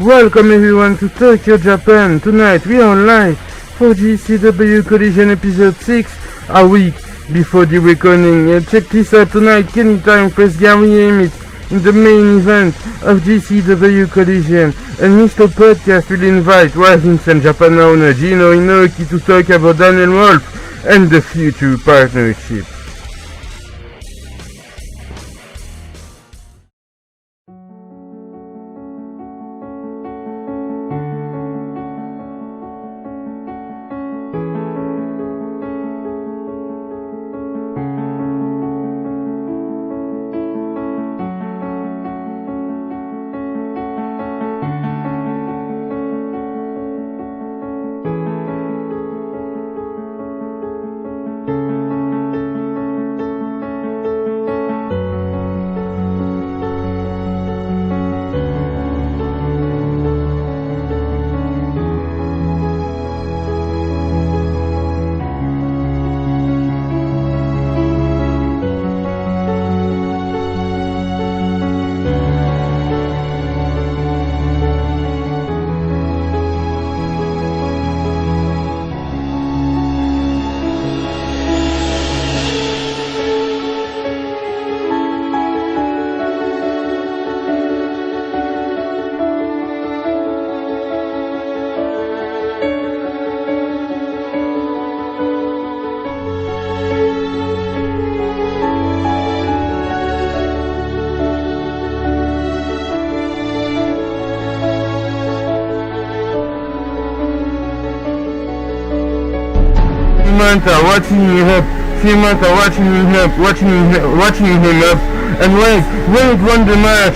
Welcome everyone to Tokyo, Japan. Tonight we are live for GCW Collision episode 6, a week before the reckoning. Check this out tonight, Kenny Time plays Garry Emmit in the main event of GCW Collision, and Misterpodcast will invite rising Sun Japan owner Geno Inoki to talk about Daniel Wolf and the future partnership. Sreemanta watching him up, Sreemanta watching him up, and Wade won the match,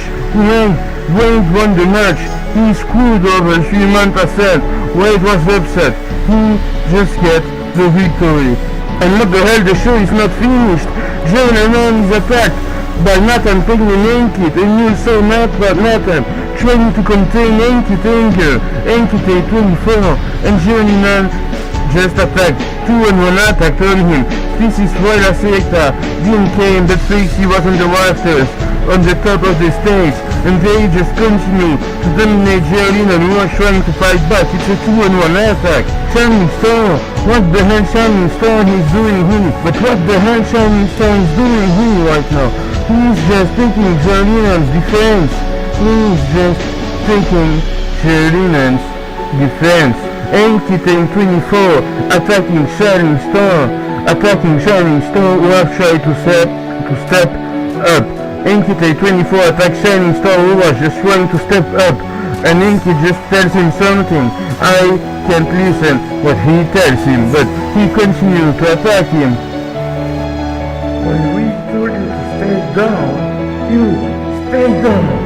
Wade won the match, he screwed over, Sreemanta said. Wade was upset, he just get the victory. And what the hell, the show is not finished. John is attacked by Nathan taking an ankit, and you saw Nathan trying to contain ankit anger, ankit A24, and John just attacked, 2-on-1 attack on him. This is why La Secta didn't came, but Trixie was on the rafters, on the top of the stage, and they just continue to dominate Geraldine, who was trying to fight back. It's a 2-on-1 attack. Shining Star, what the hell Shining Star is doing here? But what the hell Shining Star is doing here right now? He's just taking Geraldine's defense. He's just taking Geraldine's defense. Ankit 24 attacking Shining Star, who have tried to step up. Ankit 24 attacks Shining Star, who was just trying to step up, and Ankit just tells him something. I can't listen what he tells him, but he continues to attack him. When we told you to stay down, you stay down.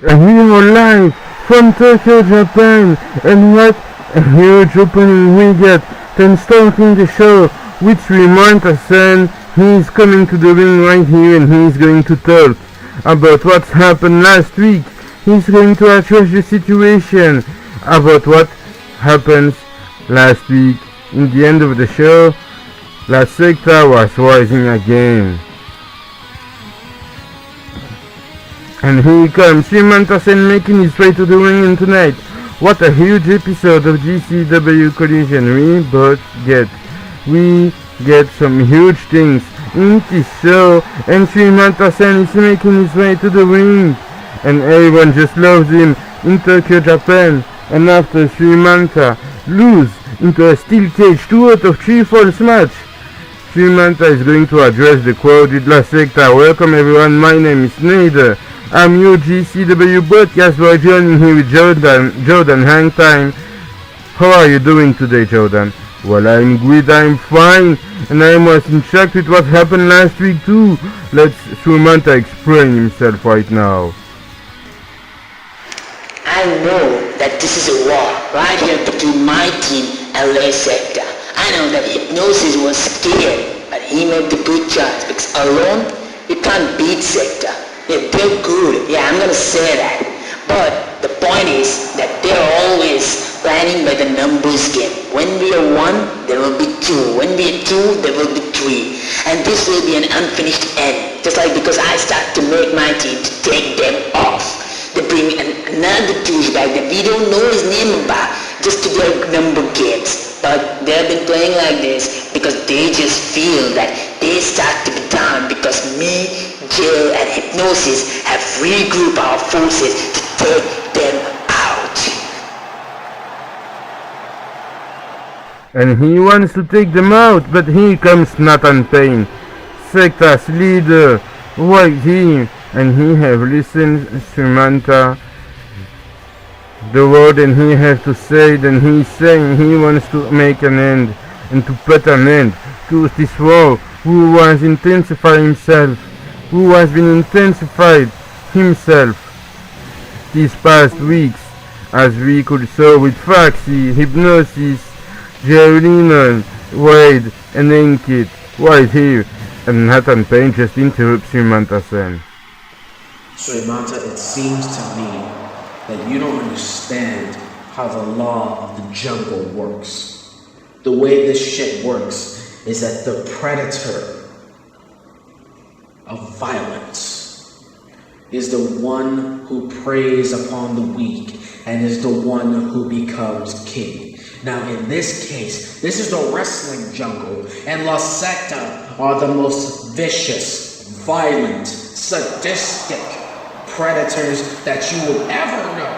And we are live from Tokyo, Japan, and what a huge opening we get. Then starting the show with Sreemanta saying he's coming to the ring right here and he's going to talk about what's happened last week. He's going to address the situation about what happens last week. In the end of the show, La Secta was rising again. And here comes Sreemanta making his way to the ring tonight. What a huge episode of GCW Collision we both get. We get some huge things in this show, and Sreemanta is making his way to the ring. And everyone just loves him in Tokyo, Japan. And after Sreemanta lose into a steel cage 2 out of 3 falls match, Sreemanta is going to address the crowd with La Secta. Welcome everyone, my name is Nader. I'm your GCW broadcast boy, joining here with Jordan Hang Time. How are you doing today, Jordan? Well, I'm good, I'm fine, and I was in shock with what happened last week too. Let's Sreemanta explain himself right now. I know that this is a war right here between my team and La Secta. I know that Hypnosis was scared, but he made the good choice because alone you can't beat Secta. Yeah, they're good, yeah, I'm gonna say that. But the point is that they're always planning by the numbers game. When we are 1, there will be 2. When we are 2, there will be 3. And this will be an unfinished end. Just like because I start to make my team to take them off. They bring another douchebag that we don't know his name about just to their number games. But they've been playing like this because they just feel that they start to be down because me, Jill, and Hypnosis have regrouped our forces to take them out. And he wants to take them out, but here comes Nathan Payne, Secta's leader, right here. And he have listened Sreemanta the word, and he have to say it, and he's saying he wants to make an end and to put an end to this war who has intensified himself these past weeks, as we could saw with Faxi, Hypnosis, Jerry, Wade, and Ankit right here. And Nathan Payne just interrupts Sreemanta saying, Sreemanta, it seems to me that you don't understand how the law of the jungle works. The way this shit works is that the predator of violence is the one who preys upon the weak and is the one who becomes king. Now in this case, this is the wrestling jungle, and La Secta are the most vicious, violent, sadistic predators that you will ever know.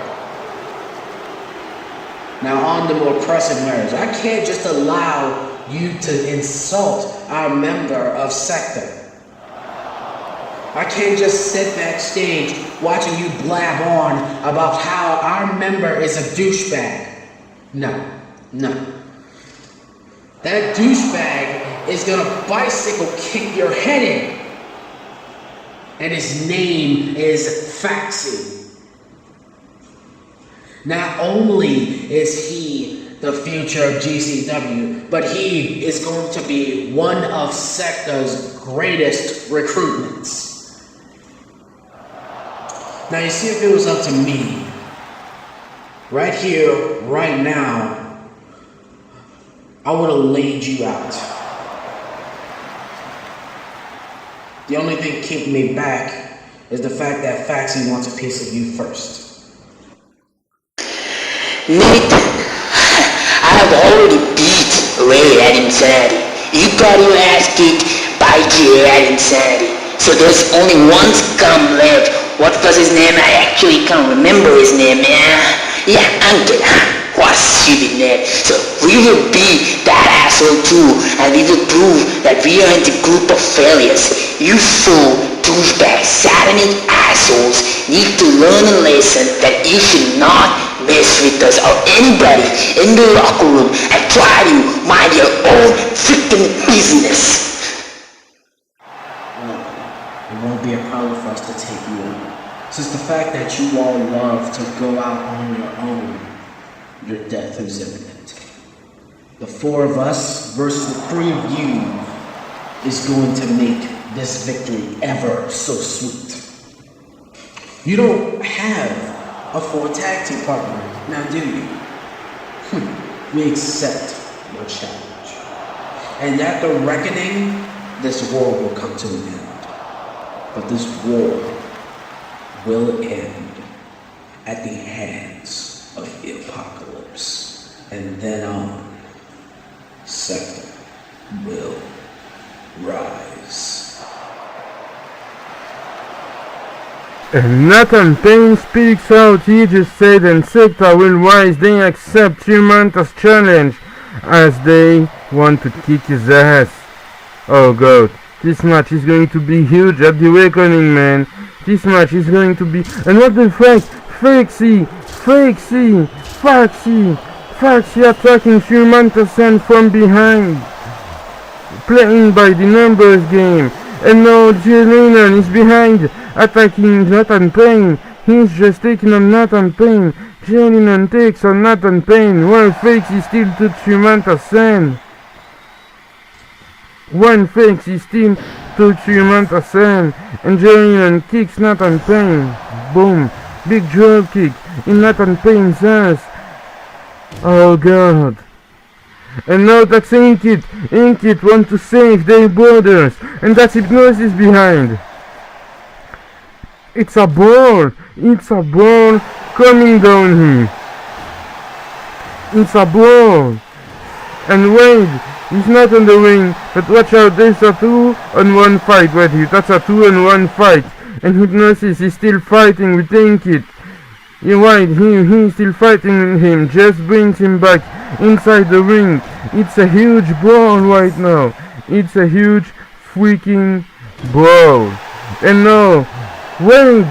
Now on the more pressing matters, I can't just allow you to insult our member of Secta. I can't just sit backstage watching you blab on about how our member is a douchebag. No. That douchebag is gonna bicycle kick your head in. And his name is Faxi. Not only is he the future of GCW, but he is going to be one of Secta's greatest recruitments. Now you see, if it was up to me, right here, right now, I would have laid you out. The only thing keeping me back is the fact that Faxi wants a piece of you first. Nate, I have already beat Ray at Insanity. You got your ass kicked by Jay at Insanity. So there's only one scum left. What was his name? I actually can't remember his name, Yeah, Antic. What a stupid name. So we will be that asshole too, and we will prove that we aren't a group of failures. You fool, douchebag, satanic assholes need to learn a lesson that you should not mess with us or anybody in the locker room and try to mind your own freaking business. Well, it won't be a problem for us to take you on. Since the fact that you all love to go out on your own, your death is imminent. The 4 of us versus the 3 of you is going to make this victory ever so sweet. You don't have a 4 tag team partner, now do you? We accept your challenge. And at the reckoning, this war will come to an end. But this war will end at the hands of the apocalypse. And then on, Secta will rise. And Nathan Payne speaks out. He just said, and Secta will rise. They accept Sreemanta's challenge as they want to kick his ass. Oh god, this match is going to be huge at the Reckoning, man. This match is going to be... And what the fuck? Foxy attacking Sreemanta-san from behind, playing by the numbers game. And now Jalen is behind, attacking Nathan Payne. He's just taking on Nathan Payne. Jalen takes on Nathan Payne, while Foxy still to Sreemanta-san. And Jalen kicks Nathan Payne. Boom. Big drop kick in Nathan Payne's ass. Oh god. And now that's Inkit. Inkit want to save their borders. And that's Hypnosis behind. It's a ball coming down here. It's a ball. And Wade is not on the ring. But watch out, there's a 2-on-1 fight right here. That's a 2-on-1 fight. And Hypnosis is still fighting with Inkit. You're right, he's still fighting with him. Just brings him back inside the ring. It's a huge brawl right now. It's a huge freaking brawl. And now, Wade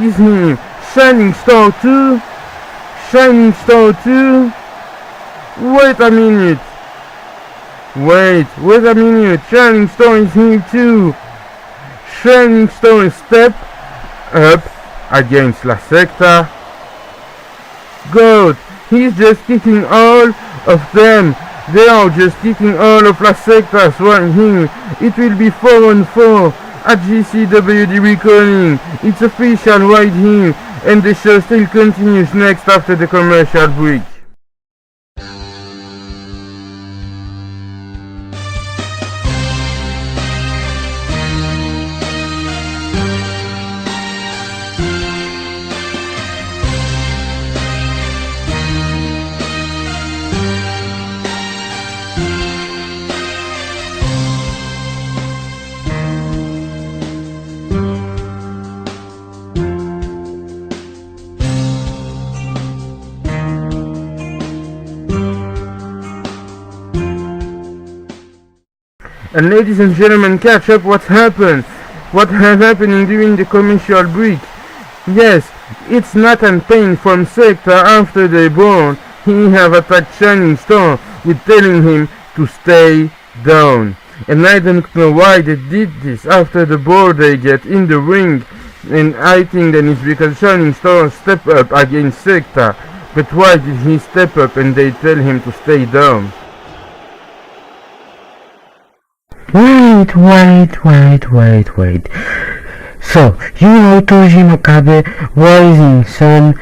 is here. Shining Star 2. Wait a minute. Shining Star is here too. Shining Star step up against La Secta. God, he's just kicking all of them. They are just kicking all of La Secta's right here. It will be 4-on-4 at GCW The Reckoning. It's official right here. And the show still continues next after the commercial break. And ladies and gentlemen, catch up what has happening during the commercial break. Yes, it's Nathan Payne from Secta. After they brawl, he have attacked Shining Star with telling him to stay down. And I don't know why they did this after the brawl they get in the ring. And I think that it's because Shining Star stepped up against Secta. But why did he step up and they tell him to stay down? Wait. So, you know Togi Makabe, Rising Sun,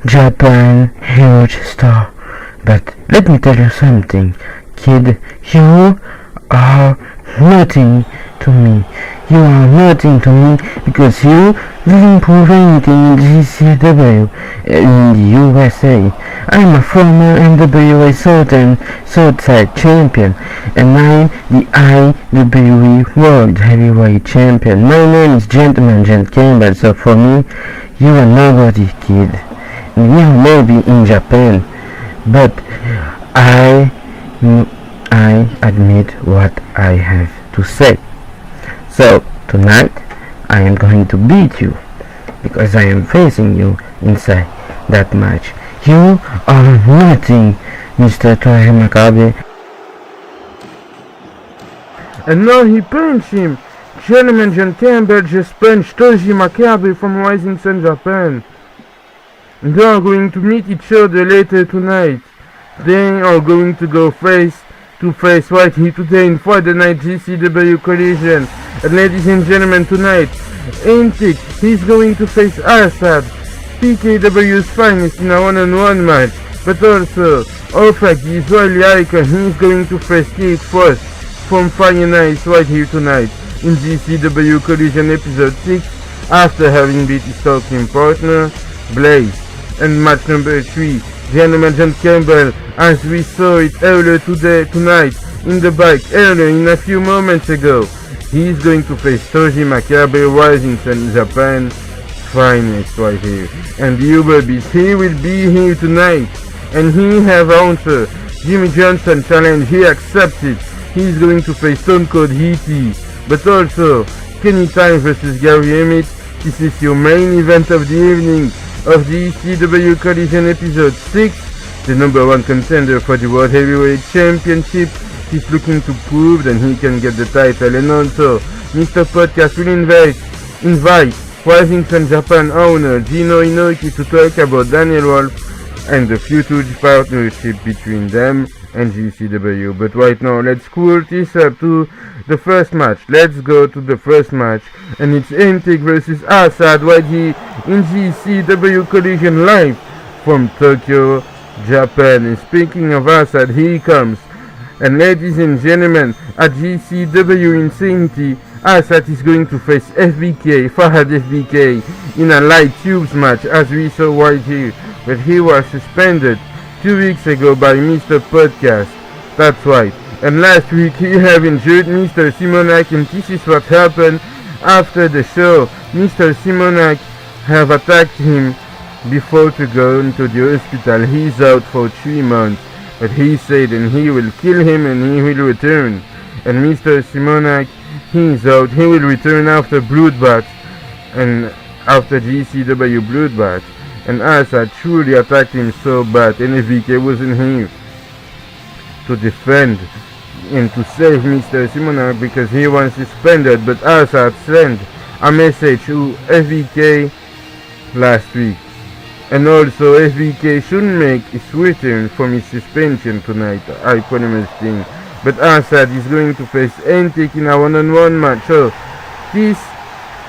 Japan, huge star. But let me tell you something, kid, you are nothing to me. You are nothing to me because you didn't improve anything in GCW in the USA. I'm a former NWA Southside champion and I'm the IWE World Heavyweight Champion. My name is Gentleman Gent Campbell, so for me, you are nobody, kid. You may be in Japan, but I admit what I have to say. So, tonight, I am going to beat you, because I am facing you inside that match. You are nothing, Mr. Togi Makabe. And now he punched him. Gentleman John Campbell just punched Togi Makabe from Rising Sun Japan. They are going to meet each other later tonight. They are going to go face to face right here today in Friday Night GCW Collision. And ladies and gentlemen, tonight, Antic, he's going to face Asad, PKW's finest in a one-on-one match. But also, ofek, the Israeli icon, he's going to face Kirk first from Fire Nights right here tonight in GCW Collision episode 6 after having beat his talking partner, Blaze. And match number 3, gentleman John Campbell, as we saw it earlier tonight, in the bike, earlier in a few moments ago. He is going to face Togi Makabe, Rising Sun Japan finest right here. And the uberbeast, he will be here tonight. And he have answered Jimmy Johnson challenge, he accepted. He is going to face Stone Cold Heaty. But also, Kenny Time versus Garry Emmit. This is your main event of the evening of the GCW Collision episode 6. The number 1 contender for the World Heavyweight Championship is looking to prove that he can get the title, and also Mr. Podcast will invite Rising Sun Japan owner Geno Inoki to talk about Daniel Wolf and the future partnership between them and GCW. But right now, let's cool this up to the first match. Let's go to the first match, and it's Antic versus Asad right here in GCW Collision live from Tokyo, Japan. And speaking of Asad, here he comes. And ladies and gentlemen, at GCW Insanity, Asad is going to face Fahad FBK in a light tubes match, as we saw right here. But he was suspended 2 weeks ago by Mr. Podcast. That's right. And last week he have injured Mr. Simonak, and this is what happened after the show. Mr. Simonak have attacked him before to go into the hospital. He's out for 3 months. But he said and he will kill him and he will return. And Mr. Simonak, he's out. He will return after Bloodbath and after GCW Bloodbath. And Asad truly attacked him so bad, and FBK wasn't here to defend and to save Mr. Simonak because he was suspended. But Asad sent a message to FBK last week. And also FBK should make his return from his suspension tonight, I promise thing. But Asad is going to face Antic in a one-on-one match. So this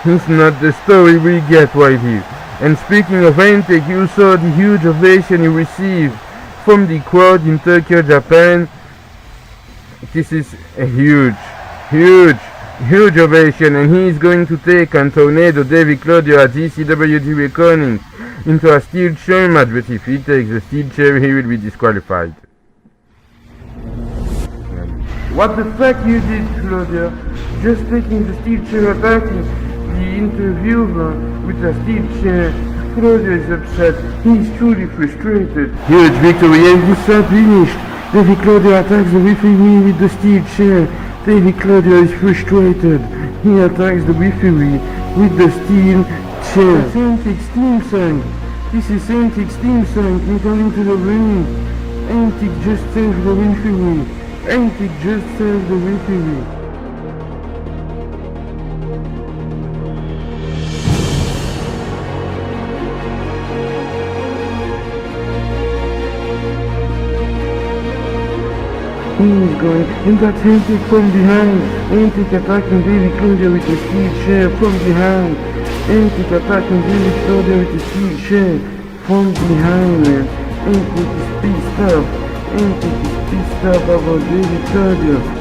is not the story we get right here. And speaking of Antic, you saw the huge ovation he received from the crowd in Tokyo, Japan. This is a huge ovation, and he is going to take on Tornado David Claudio at GCW Reckoning into a steel chair match, but if he takes the steel chair, he will be disqualified. What the fuck you did, Claudio? Just taking the steel chair, attacking the interviewer with a steel chair. Claudio is upset. He is truly frustrated. Huge victory, and this is finished. David Claudio attacks the referee with the steel chair. David Claudio is frustrated. He attacks the referee with the steel chair. It's Antic's theme song. This is Antic's theme song. Coming to the ring. Antic just saved the referee. Antic just saved the referee. He's going, and that's Antic from behind. Antic attacking David Claudio with the steel chair from behind. Antic attacking David Claudio with the steel chair from behind, man. Antic is pissed off. Antic is pissed off about David Claudio.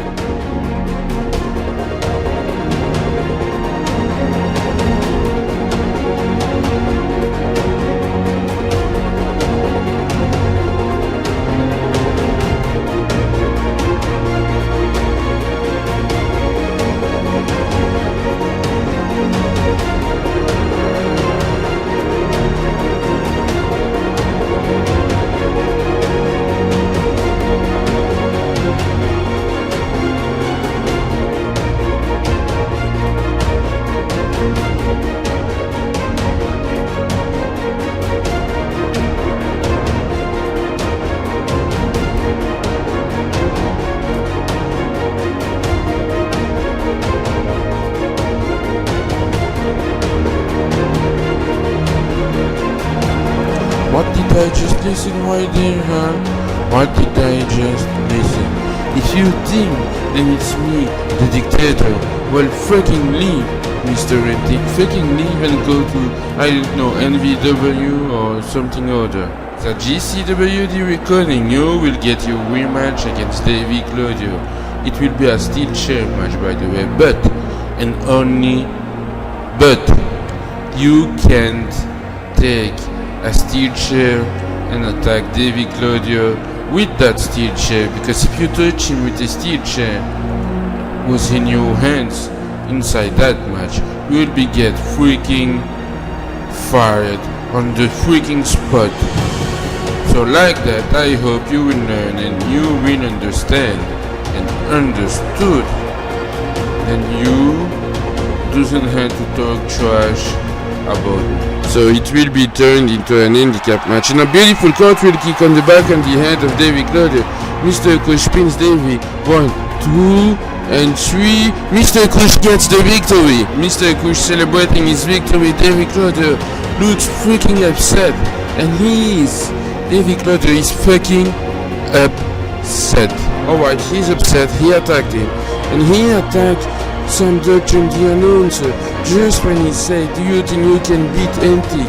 What did I just listen right there, huh? What did I just listen? If you think then it's me, the dictator, well fucking leave, Mr. Antic, fucking leave and go to, I don't know, NVW or something other. The GCW Reckoning, you will get your rematch against David Claudio. It will be a steel chair match, by the way, but, and only but, you can't take a steel chair and attack Davy Claudio with that steel chair, because if you touch him with a steel chair was in your hands inside that match, you will be get freaking fired on the freaking spot. So like that, I hope you will learn and you will understand and understood, and you doesn't have to talk trash about it. So it will be turned into an handicap match, and a beautiful cartwheel kick on the back and the head of Davy Claudio. Mr. Kush pins Davy. 1, 2, and 3. Mr. Kush gets the victory. Mr. Kush celebrating his victory. Davy Claudio looks freaking upset, and Davy Claudio is fucking upset. Alright, he's upset. He attacked him, and he attacked some Dutch and the announcer just when he said, "Do you think you can beat Antic?"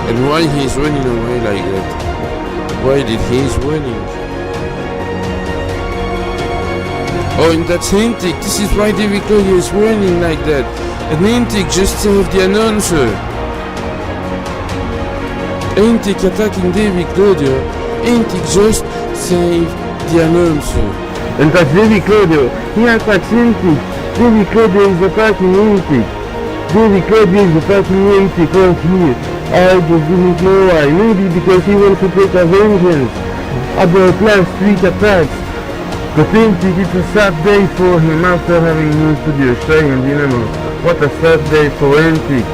And why he's running away like that? Why did he's running? Oh, and that's Antic. This is why Davy Claudio is running like that. And Antic just saved the announcer. Antic attacking Davy Claudio. Antic just saved the announcer. And that's Davy Claudio. He attacks Antic. Davy Claudio is attacking Antic. Davy Claudio is attacking Antic right here. I just didn't know why. Maybe because he wants to take a vengeance about last week attacks. But Antic, it's a sad day for him after having moved to the Australian Dynamo. What a sad day for Antic.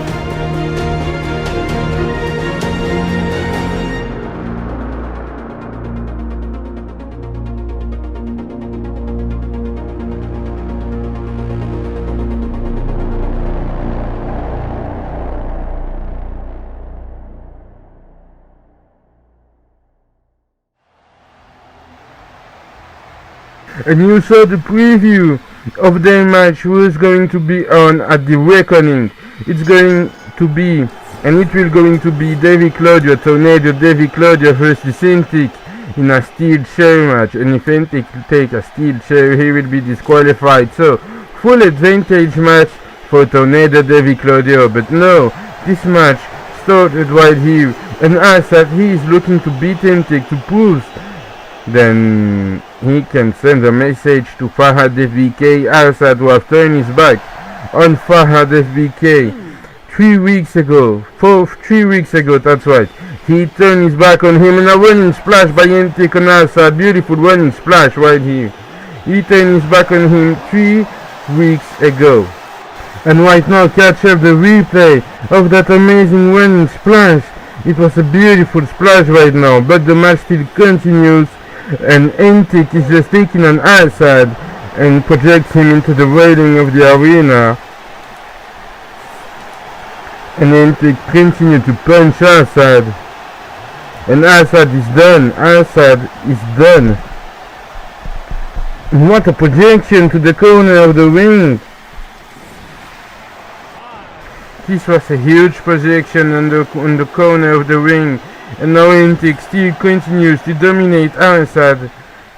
And you saw the preview of their match was going to be on at the Reckoning. It's going to be, and it will going to be Davy Claudio, Tornado Davy Claudio versus Antic in a steel chair match. And if Antic take a steel chair, he will be disqualified. So, full advantage match for Tornado Davy Claudio. But no, this match started right here. And Asad, he is looking to beat Antic to prove then he can send a message to Fahad FBK. Asad will have turned his back on Fahad FBK 3 weeks ago. 3 weeks ago, that's right. He turned his back on him, and a running splash by Antic on Asad. Beautiful running splash right here. He turned his back on him 3 weeks ago. And right now, catch up the replay of that amazing running splash. It was a beautiful splash right now, but the match still continues. And Antic is just taking an Asad and projects him into the railing of the arena. And Antic continues to punch Asad. And Asad is done. Asad is done. And what a projection to the corner of the ring. This was a huge projection on the corner of the ring. And now Antic still continues to dominate Asad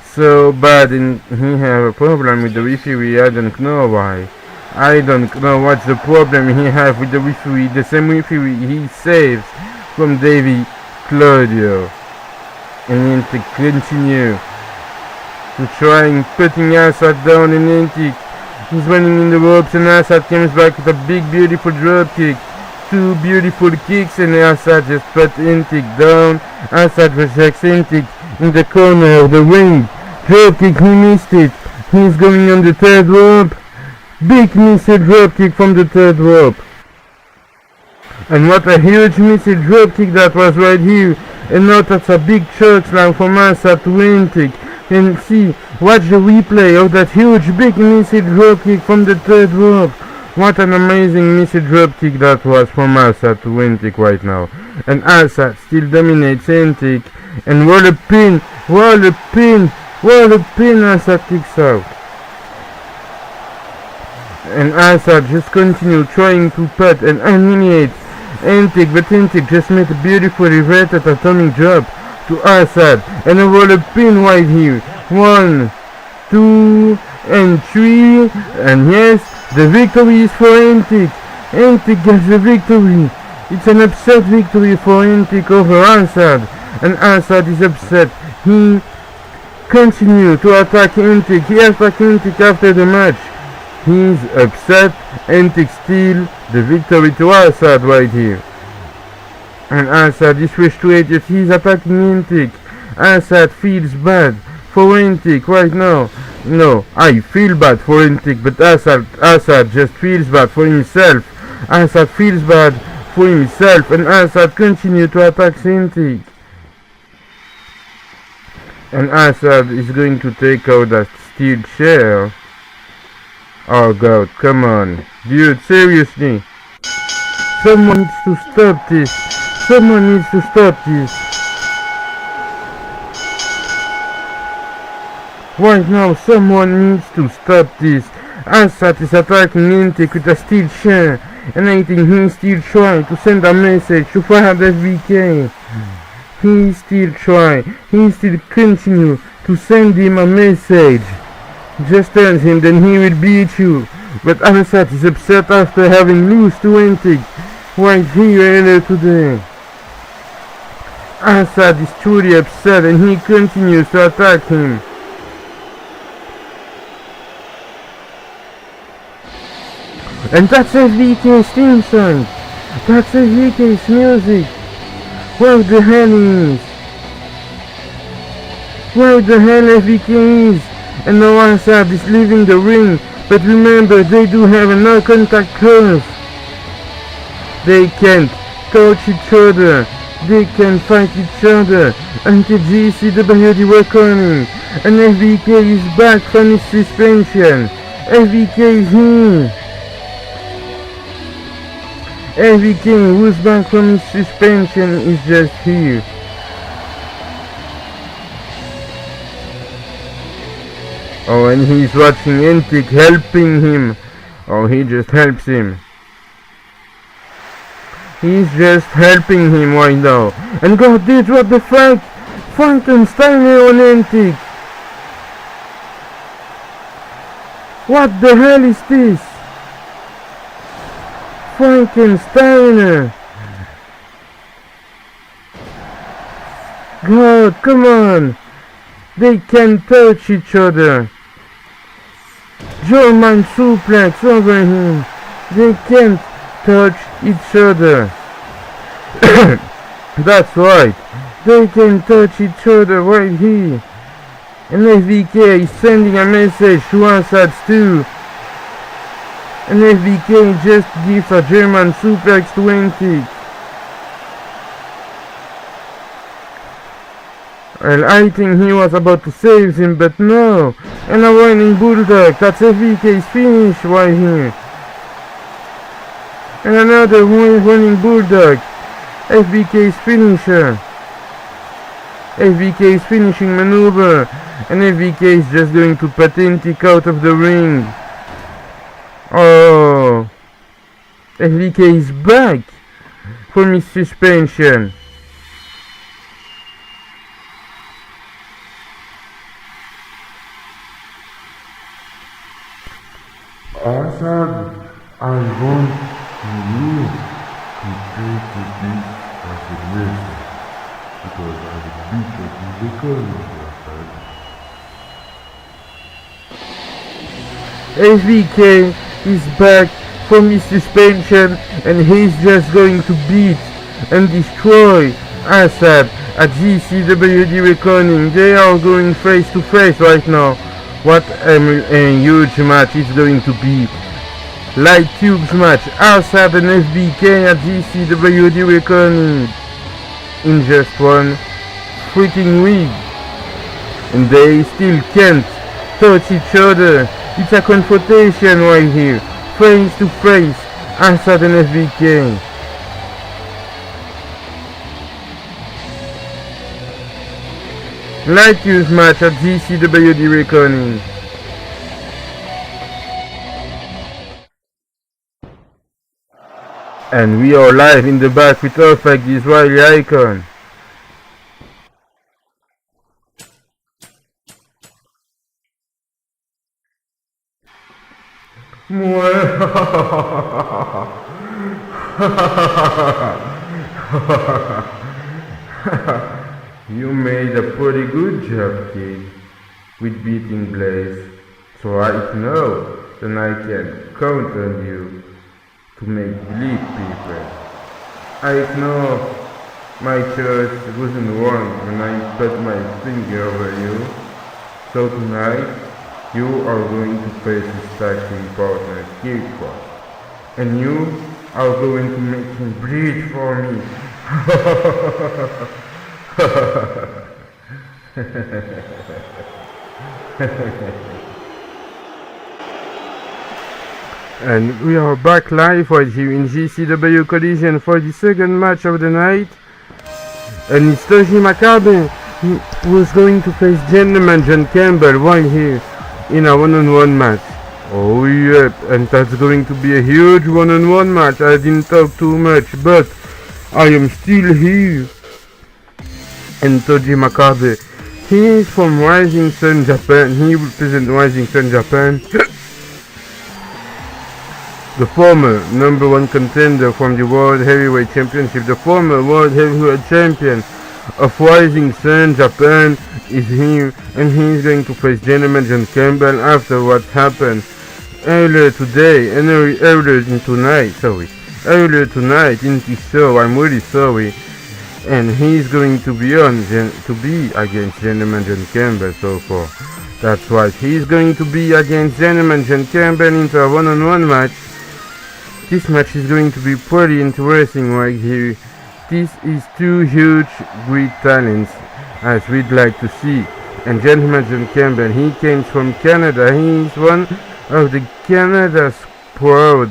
so bad, and he have a problem with the referee. I don't know why. I don't know what's the problem he have with the referee. The same referee he saves from Davy Claudio. And Antic continue to trying putting Asad down, and Antic is running in the ropes, and Asad comes back with a big beautiful drop kick. 2 beautiful kicks, and Asad just put Antic down. Asad rejects Antic in the corner of the ring. Drop kick, he missed it. He's going on the 3rd rope. Big missile drop kick from the 3rd rope. And what a huge missile drop kick that was right here. And now that's a big choke slam from Asad to Antic. And see, watch the replay of that huge big missile drop kick from the 3rd rope. What an amazing missile drop kick that was from Asad to Antic right now. And Asad still dominates Antic. And what a pin, Asad kicks out. And Asad just continue trying to put and annihilate Antic, but Antic just made a beautiful reverted atomic drop to Asad. And a roll of pin right here. 1, 2, and 3, and yes, the victory is for Antic. Antic gets the victory. It's an upset victory for Antic over Asad, and Asad is upset. He continues to attack Antic. He attacks Antic after the match. He's upset. Antic steals the victory to Asad right here. And Asad is frustrated. He's attacking Antic. Asad feels bad for Antic right now. No, I feel bad for Antic, but Asad just feels bad for himself. Asad feels bad for himself, and Asad continues to attack Antic. And Asad is going to take out that steel chair. Oh god, come on. Dude, seriously. Someone needs to stop this. Someone needs to stop this. Right now, someone needs to stop this. Asad is attacking Antic with a steel chair, and I think he's still trying to send a message to Fahad FBK. He still continue to send him a message. Just tell him, then he will beat you. But Asad is upset after having lost to Antic right here earlier today. Asad is truly upset, and he continues to attack him. And that's FBK's theme song. That's FBK's music. Where the hell is? Where the hell FBK is? And now Asad is leaving the ring. But remember, they do have a no contact clause. They can't touch each other. They can fight each other until GCW reckoning. And FBK is back from his suspension. FBK is here. FBK, who's back from his suspension, is just here. Oh, and he's watching Antic helping him. Oh, he just helps him. He's just helping him right now. And God did what the fuck? Frankensteiner on Antic. What the hell is this? Frankensteiner. God, come on. They can touch each other. German suplex over him. They can't touch each other. That's right. They can touch each other right here. And FBK is sending a message to Asad too. And FBK just gives a German suplex to Antic. Well, I think he was about to save him, but no. And a running bulldog. That's FBK's finish right here. And another running bulldog. FBK's finisher. FBK's finishing maneuver. And FBK is just going to put Antic out of the ring. Oh, FBK is back from his suspension. Asad, I want you to take this as a lesson, because I will beat you in the corner, Asad. FBK is back from his suspension, and he's just going to beat and destroy Asad at GCW reckoning. They are going face to face right now. What a huge match it's going to be. Light Tubes match. Asad and FBK at GCW reckoning in just one freaking week. And they still can't touch each other. It's a confrontation right here. Face to face. Asad and FBK. Light use match at GCW reckoning. And we are live in the back with ofek, the Israeli icon. You made a pretty good job, kid, with beating Blaze. So I know that I can count on you to make bleed people. I know my choice wasn't wrong when I put my finger over you. So tonight, you are going to face his starting partner, Kirk, and you are going to make him bleed for me. And we are back live right here in GCW Collision for the second match of the night. And it's Togi Makabe who was going to face Gentleman John Campbell right here in a one-on-one match. Oh yep, and that's going to be a huge one-on-one match. I didn't talk too much, but I am still here. And Togi Makabe, he is from Rising Sun Japan. He represents Rising Sun Japan. The former number one contender from the World Heavyweight Championship, the former World Heavyweight Champion of Rising Sun Japan is here, and he is going to face Gentleman John Campbell after what happened earlier today, and earlier tonight in the show. I'm really sorry. And he's going to be against Gentleman John Campbell so far. That's right, he's going to be against Gentleman John Campbell into a one-on-one match. This match is going to be pretty interesting right here. This is two huge, great talents, as we'd like to see. And Gentleman John Campbell, he came from Canada. He is one of the Canada's proud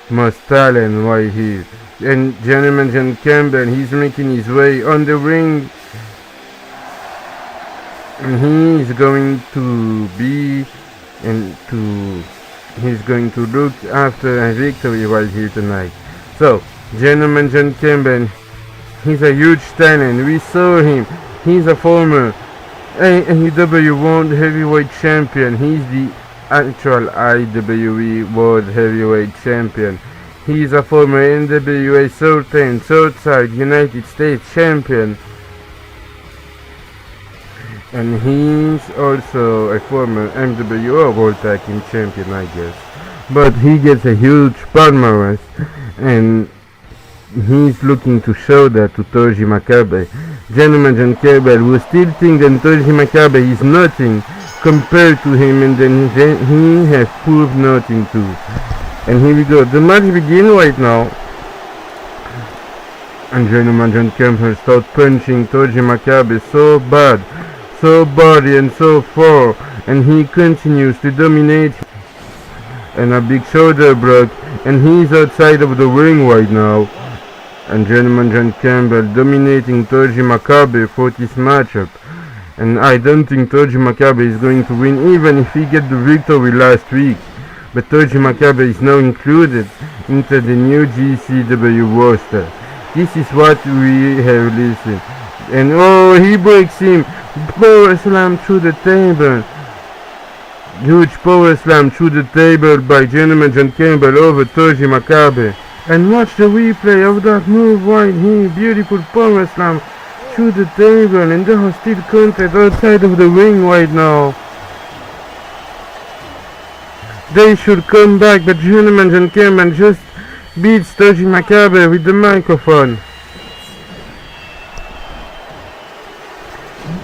most talent right here. And Gentleman John Campbell, he's making his way on the ring, and he's going to look after a victory right here tonight. So Gentleman John Campbell, he's a huge talent. We saw him. He's a former AEW World Heavyweight Champion. He's the actual IWE World Heavyweight Champion. He's a former NWA Southside United States Champion. And he's also a former MWO World Tag Team Champion, I guess. But he gets a huge palmarès, and he's looking to show that to Togi Makabe. Gentleman John Campbell will still think that Togi Makabe is nothing compared to him, and then he has proved nothing too. And here we go, the match begins right now. And Gentleman John Campbell starts punching Togi Makabe so bad, so body and so far, and he continues to dominate. And a big shoulder block, and he's outside of the ring right now. And Gentleman John Campbell dominating Togi Makabe for this matchup. And I don't think Togi Makabe is going to win, even if he get the victory last week. But Togi Makabe is now included into the new GCW roster. This is what we have listened. And oh, he breaks him. Power slam through the table. Huge power slam through the table by Gentleman John Campbell over Togi Makabe. And watch the replay of that move right here. Beautiful power slam through the table, and they are still counted outside of the ring right now. They should come back, but Gentleman John Campbell just beats Togi Makabe with the microphone.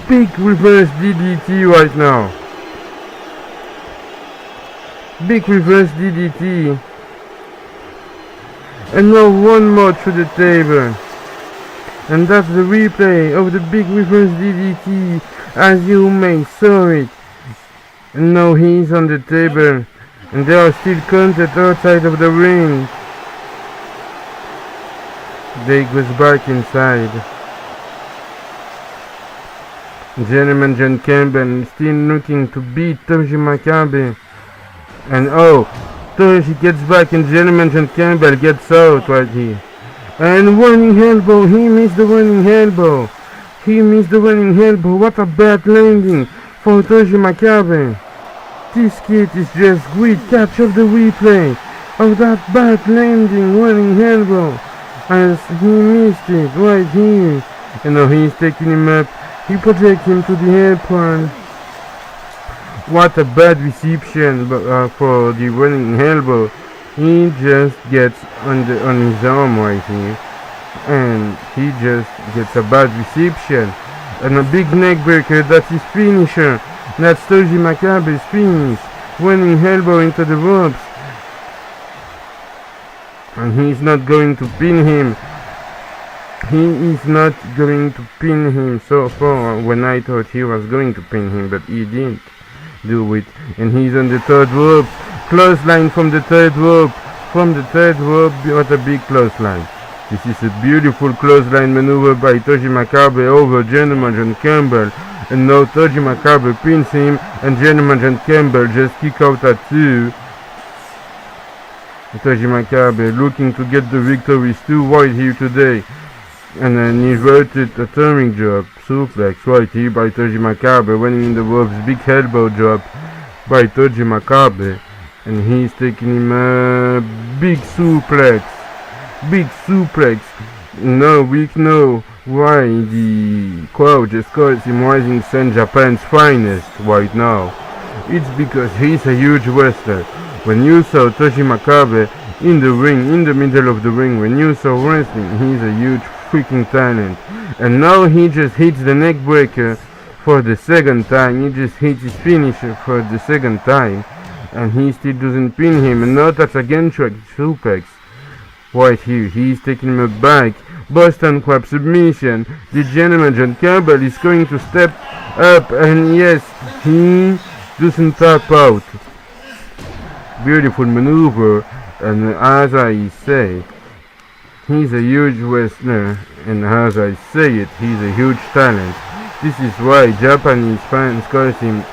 Big reverse DDT right now. Big reverse DDT. And now one more through the table. And that's the replay of the big reverse DDT, as you may saw it. And now he's on the table, and they are still counted outside of the ring. They goes back inside. Gentleman John Campbell still looking to beat Togi Makabe. And oh, Togi gets back, and Gentleman John Campbell gets out right here. And running elbow, he missed the running elbow. He missed the running elbow. What a bad landing for Togi Makabe. This kid is just great. Capture the replay of that back landing running elbow as he missed it right here. And now he's taking him up. He projects him to the apron. What a bad reception for the running elbow. He just gets on his arm right here. And he just gets a bad reception. And a big neck breaker. That's his finisher. That's Togi Makabe's finish. Running elbow into the ropes. And he's not going to pin him. He is not going to pin him so far when I thought he was going to pin him, but he didn't do it. And he's on the third rope. Clothesline from the third rope. From the third rope, what a big clothesline. This is a beautiful clothesline maneuver by Togi Makabe over Gentleman John Campbell. And now Togi Makabe pins him and Gentleman John Campbell just kick out at 2. Togi Makabe looking to get the victory. It's too wide here today. And an inverted atomic drop, suplex right here by Togi Makabe, running in the ropes, big elbow drop by Togi Makabe, and he's taking him a big suplex. Now we know why the crowd just calls him Rising Sun Japan's finest right now. It's because he's a huge wrestler. When you saw Togi Makabe in the ring, in the middle of the ring, when you saw wrestling, he's a huge freaking talent. And now he just hits the neck breaker for the second time. He just hits his finisher for the second time, and he still doesn't pin him. And now that's again track suplex right here. He's taking him back. Boston Crab submission. The gentleman John Campbell is going to step up, and yes, he doesn't tap out. Beautiful maneuver, and as I say, he's a huge wrestler, and as I say it, he's a huge talent. This is why Japanese fans call him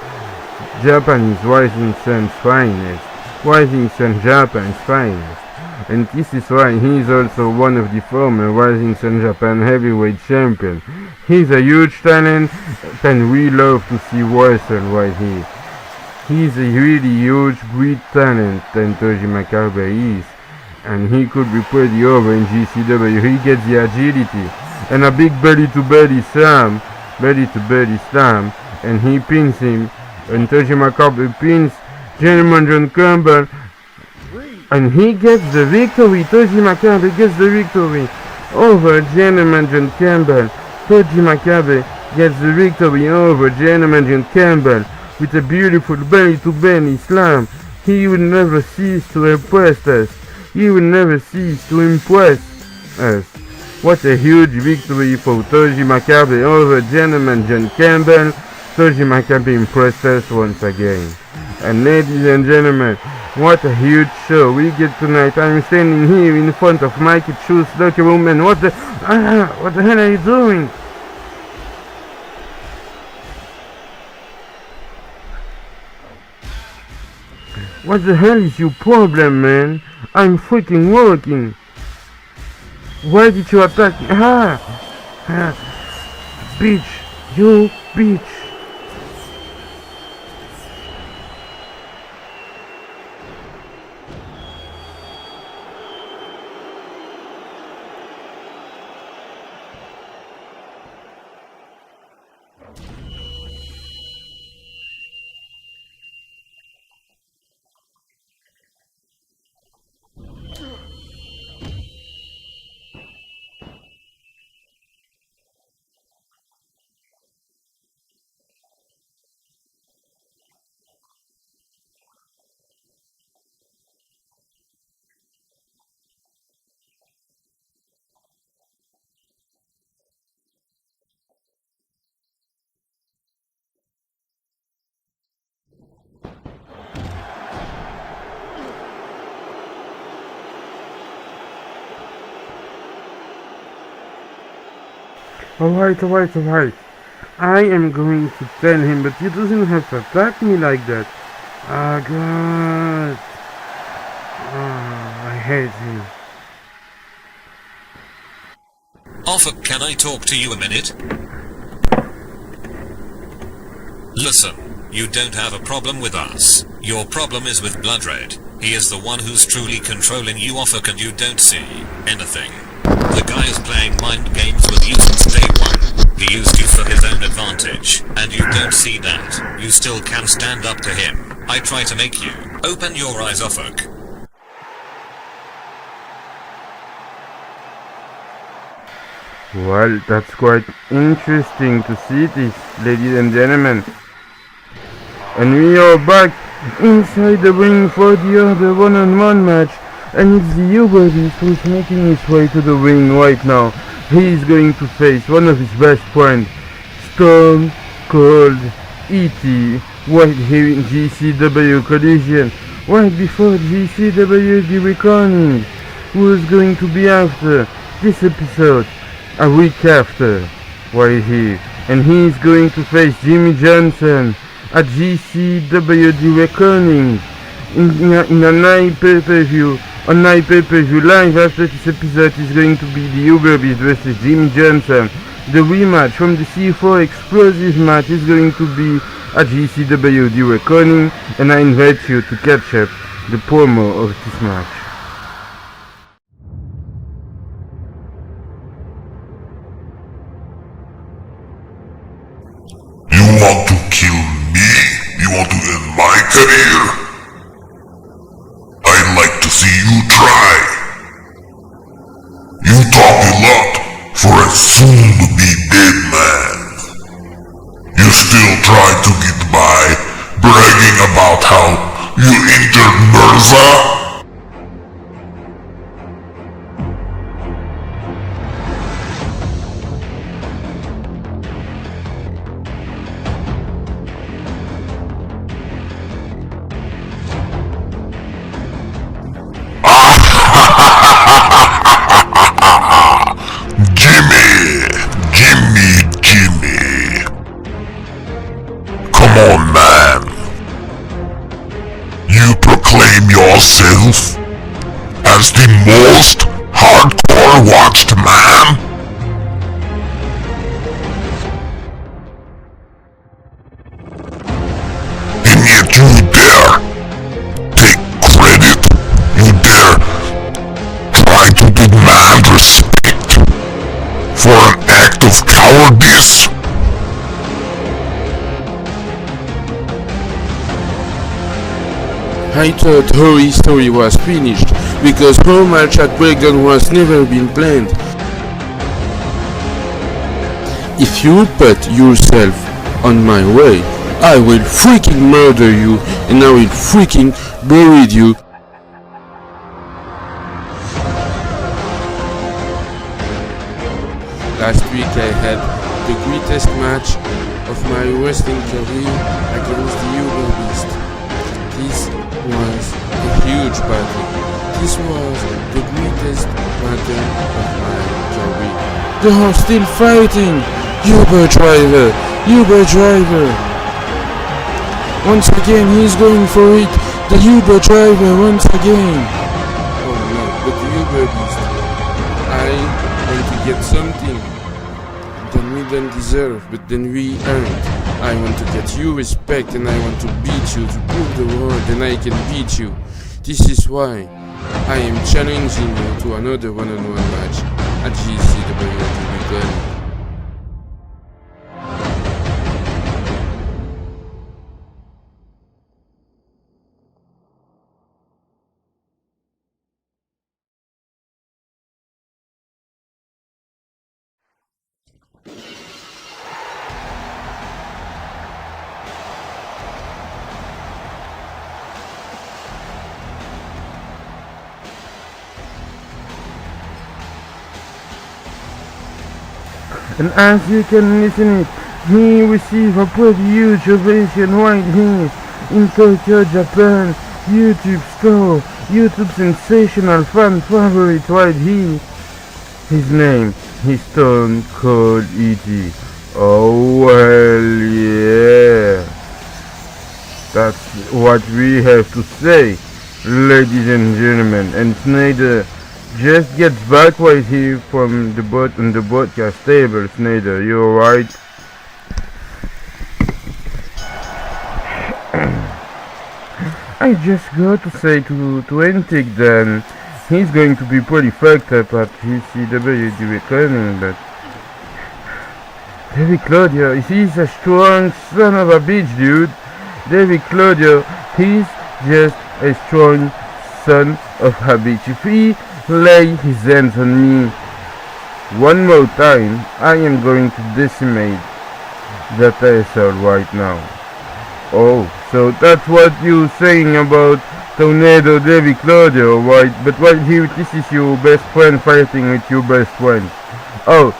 Japanese Rising Sun's finest, Rising Sun Japan's finest. And this is why he is also one of the former Rising Sun Japan heavyweight champion. He's a huge talent, and we love to see wrestle right here. He's a really huge, great talent than Togi Makabe is. And he could be pretty over in GCW. He gets the agility and a big belly-to-belly slam, and he pins him. And Togi Makabe pins Gentleman John Campbell, and he gets the victory. Togi Makabe gets the victory over Gentleman John Campbell. Togi Makabe gets the victory over Gentleman John Campbell with a beautiful belly-to-belly slam. He will never cease to impress us. He will never cease to impress us. What a huge victory for Togi Makabe over Gentleman John Campbell. Togi Makabe impressed us once again. And ladies and gentlemen, what a huge show we get tonight. I'm standing here in front of Mikey Chu's locker room, and what the hell are you doing? What the hell is your problem, man? I'm freaking working. Why did you attack me? Bitch, you bitch. Alright. I am going to tell him, but you doesn't have to attack me like that. Oh God. I hate him. Ofek, can I talk to you a minute? Listen, You don't have a problem with us. Your problem is with Blood Red. He is the one who's truly controlling you, ofek, and you don't see anything. The guy is playing mind games with you since day one. He used you for his own advantage, and you don't see that. You still can stand up to him. I try to make you open your eyes, ofek. Well, that's quite interesting to see this, ladies and gentlemen. And we are back inside the ring for the other one-on-one match. And it's the uberbeast who's making his way to the ring right now. He is going to face one of his best friends, Stone Cold E.T. right here in GCW Collision. Right before GCW The Reckoning, who's going to be after this episode, a week after, right here. And he's going to face Jimmy Johnson at GCW The Reckoning in a night pay-per-view. On night pay-per-view live after this episode is going to be the uberbeast versus Jimmy Johnson. The rematch from the C4 explosive match is going to be at GCW The Reckoning, and I invite you to catch up the promo of this match. You want to kill me? You want to end my career? I'd like to see you try. You talk a lot for a soon-to-be dead man. You still try to get by bragging about how you injured Mirza? Come on, man. You proclaim yourself as the most hardcore watched man? And yet you dare take credit? You dare try to demand respect for an act of cowardice? I thought her history was finished, because her match at Breakdown was never been planned. If you put yourself on my way, I will freaking murder you, and I will freaking bury you. Last week I had the greatest match of my wrestling career against the uberbeast. This was a huge battle. This was the greatest battle of my career. They are still fighting! Uber driver! Once again, he's going for it! The Uber driver once again! Oh no, but the uberbeast. I want to get something that we don't deserve, but then we earned. I want to get you respect, and I want to beat you, to prove the world that I can beat you. This is why I am challenging you to another one-on-one match at GCW Reckoning. And as you can listen it, he received a pretty huge ovation right here in Tokyo, Japan. YouTube star, YouTube sensational fan favorite right here. His name is Stone Cold E.T. Oh well, yeah. That's what we have to say, ladies and gentlemen. And Snyder just gets back right here from the broadcast table. Snyder, you alright? I just got to say to Antic then he's going to be pretty fucked up at GCW recording, but David Claudio, he's a strong son of a bitch, dude. David Claudio, he's just a strong son of a bitch. If he lay his hands on me one more time, I am going to decimate that asshole right now. Oh, so that's what you're saying about Tornado David Claudio, right? But right here, this is your best friend fighting with your best friend. Oh,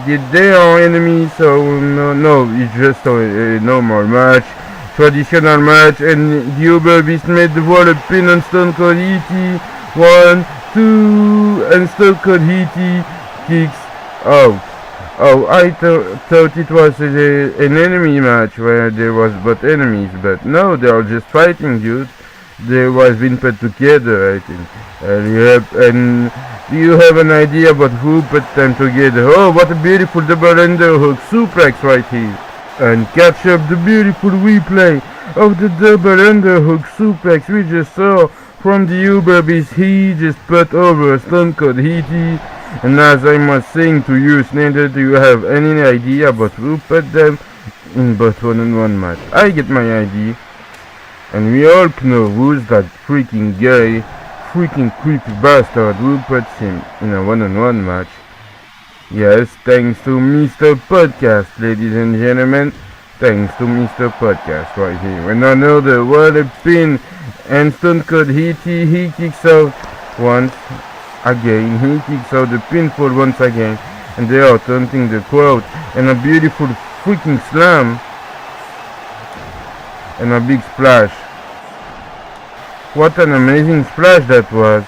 they are enemies, so no, it's just a normal match, traditional match, and the uberbeast made the wall a pin on Stone Cold E.T. 1, 2, and Stone Cold E.T. kicks out. Oh, I thought it was an enemy match where there was but enemies, but no, they are just fighting, dude. They was been put together, I think. And do you have an idea about who put them together? Oh, what a beautiful double underhook suplex right here. And catch up the beautiful replay of the double underhook suplex we just saw from the uberbeast. He just put over Stone Cold E.T. And as I was saying to you, Snyder, do you have any idea about who put them in both one-on-one match? I get my idea. And we all know who's that freaking guy, freaking creepy bastard who puts him in a one-on-one match. Yes, thanks to Mr. Podcast, ladies and gentlemen. Thanks to Mr. Podcast right here. And another what a pin, and Stone Cold E.T. he kicks out once again. He kicks out the pinfall once again, and they are taunting the crowd, and a beautiful freaking slam and a big splash. What an amazing splash that was.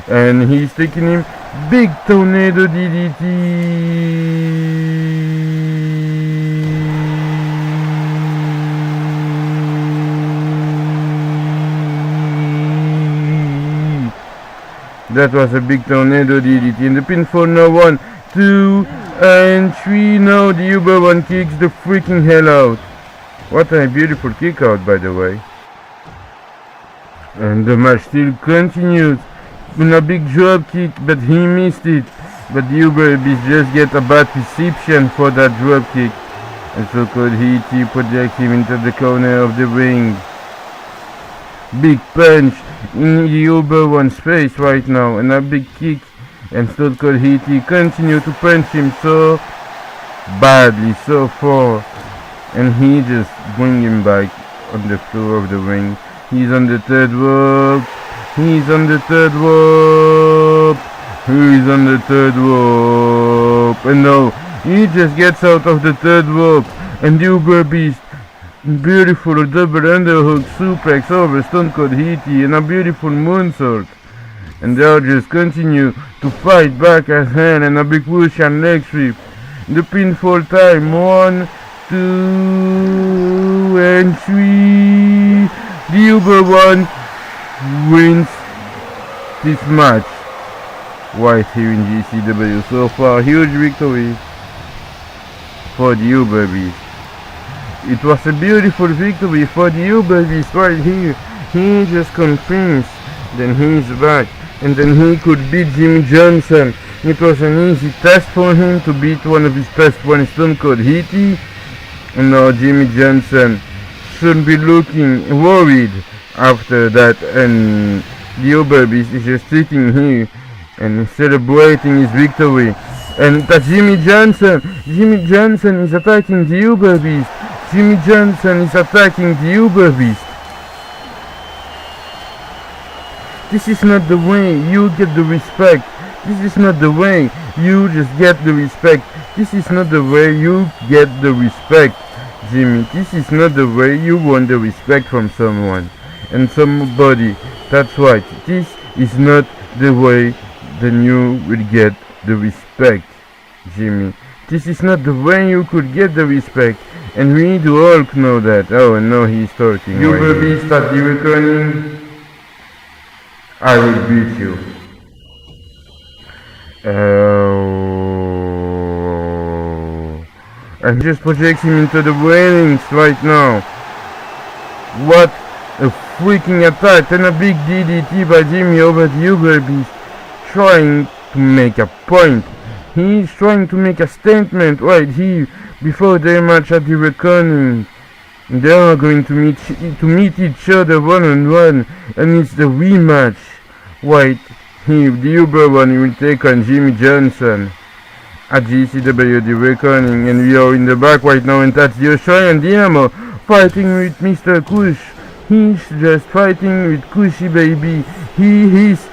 And he's taking him big tornado DDT. That was a big tornado DDT. And the pinfall now 1, 2, and 3. Now the Uber one kicks the freaking hell out. What a beautiful kick out, by the way. And the match still continues with a big drop kick, but he missed it. But the uberbeast just get a bad reception for that drop kick. And so could E.T. project him into the corner of the ring. Big punch in the Uber one's face right now, and a big kick. And Stone Cold E.T. continue to punch him so badly, so far. And he just bring him back on the floor of the ring. He's on the third rope. He's on the third rope. He's on the third rope. And no, he just gets out of the third rope. And the uberbeast, beautiful double underhook suplex over Stone Cold E.T. and a beautiful moonsault. And they'll just continue to fight back as hell, and a big push and leg sweep. The pinfall time 1, 2, and 3. The Uber one wins this match right here in GCW. So far, huge victory for the uberbeast. It was a beautiful victory for the uberbeast right here. He just confirms, then he's back, and then he could beat Jimmy Johnson. It was an easy test for him to beat one of his best friends, Stone Cold E.T. And now Jimmy Johnson should be looking worried after that, and the uberbeast is just sitting here and celebrating his victory. And that's Jimmy Johnson is attacking the uberbeast. Jimmy Johnson is attacking the uberbeast. This is not the way you get the respect. This is not the way you just get the respect. This is not the way you get the respect, Jimmy. This is not the way you want the respect from someone and somebody. That's right. This is not the way then you will get the respect, Jimmy. This is not the way you could get the respect. And we do all know that. Oh, and now he's talking. You will be start the reckoning. I will beat you. And just projects him into the railings right now. What a freaking attack and a big DDT by Jimmy over the uberbeast, trying to make a point. He's trying to make a statement right here before their match at the Reckoning. They are going to meet each other one-on-one, and it's the rematch. Right here, the Uber one will take on Jimmy Johnson at GCW The Reckoning, and we are in the back right now, and that's the Australian Dynamo fighting with Mr. Kush. He's just fighting with Cushy Baby. He is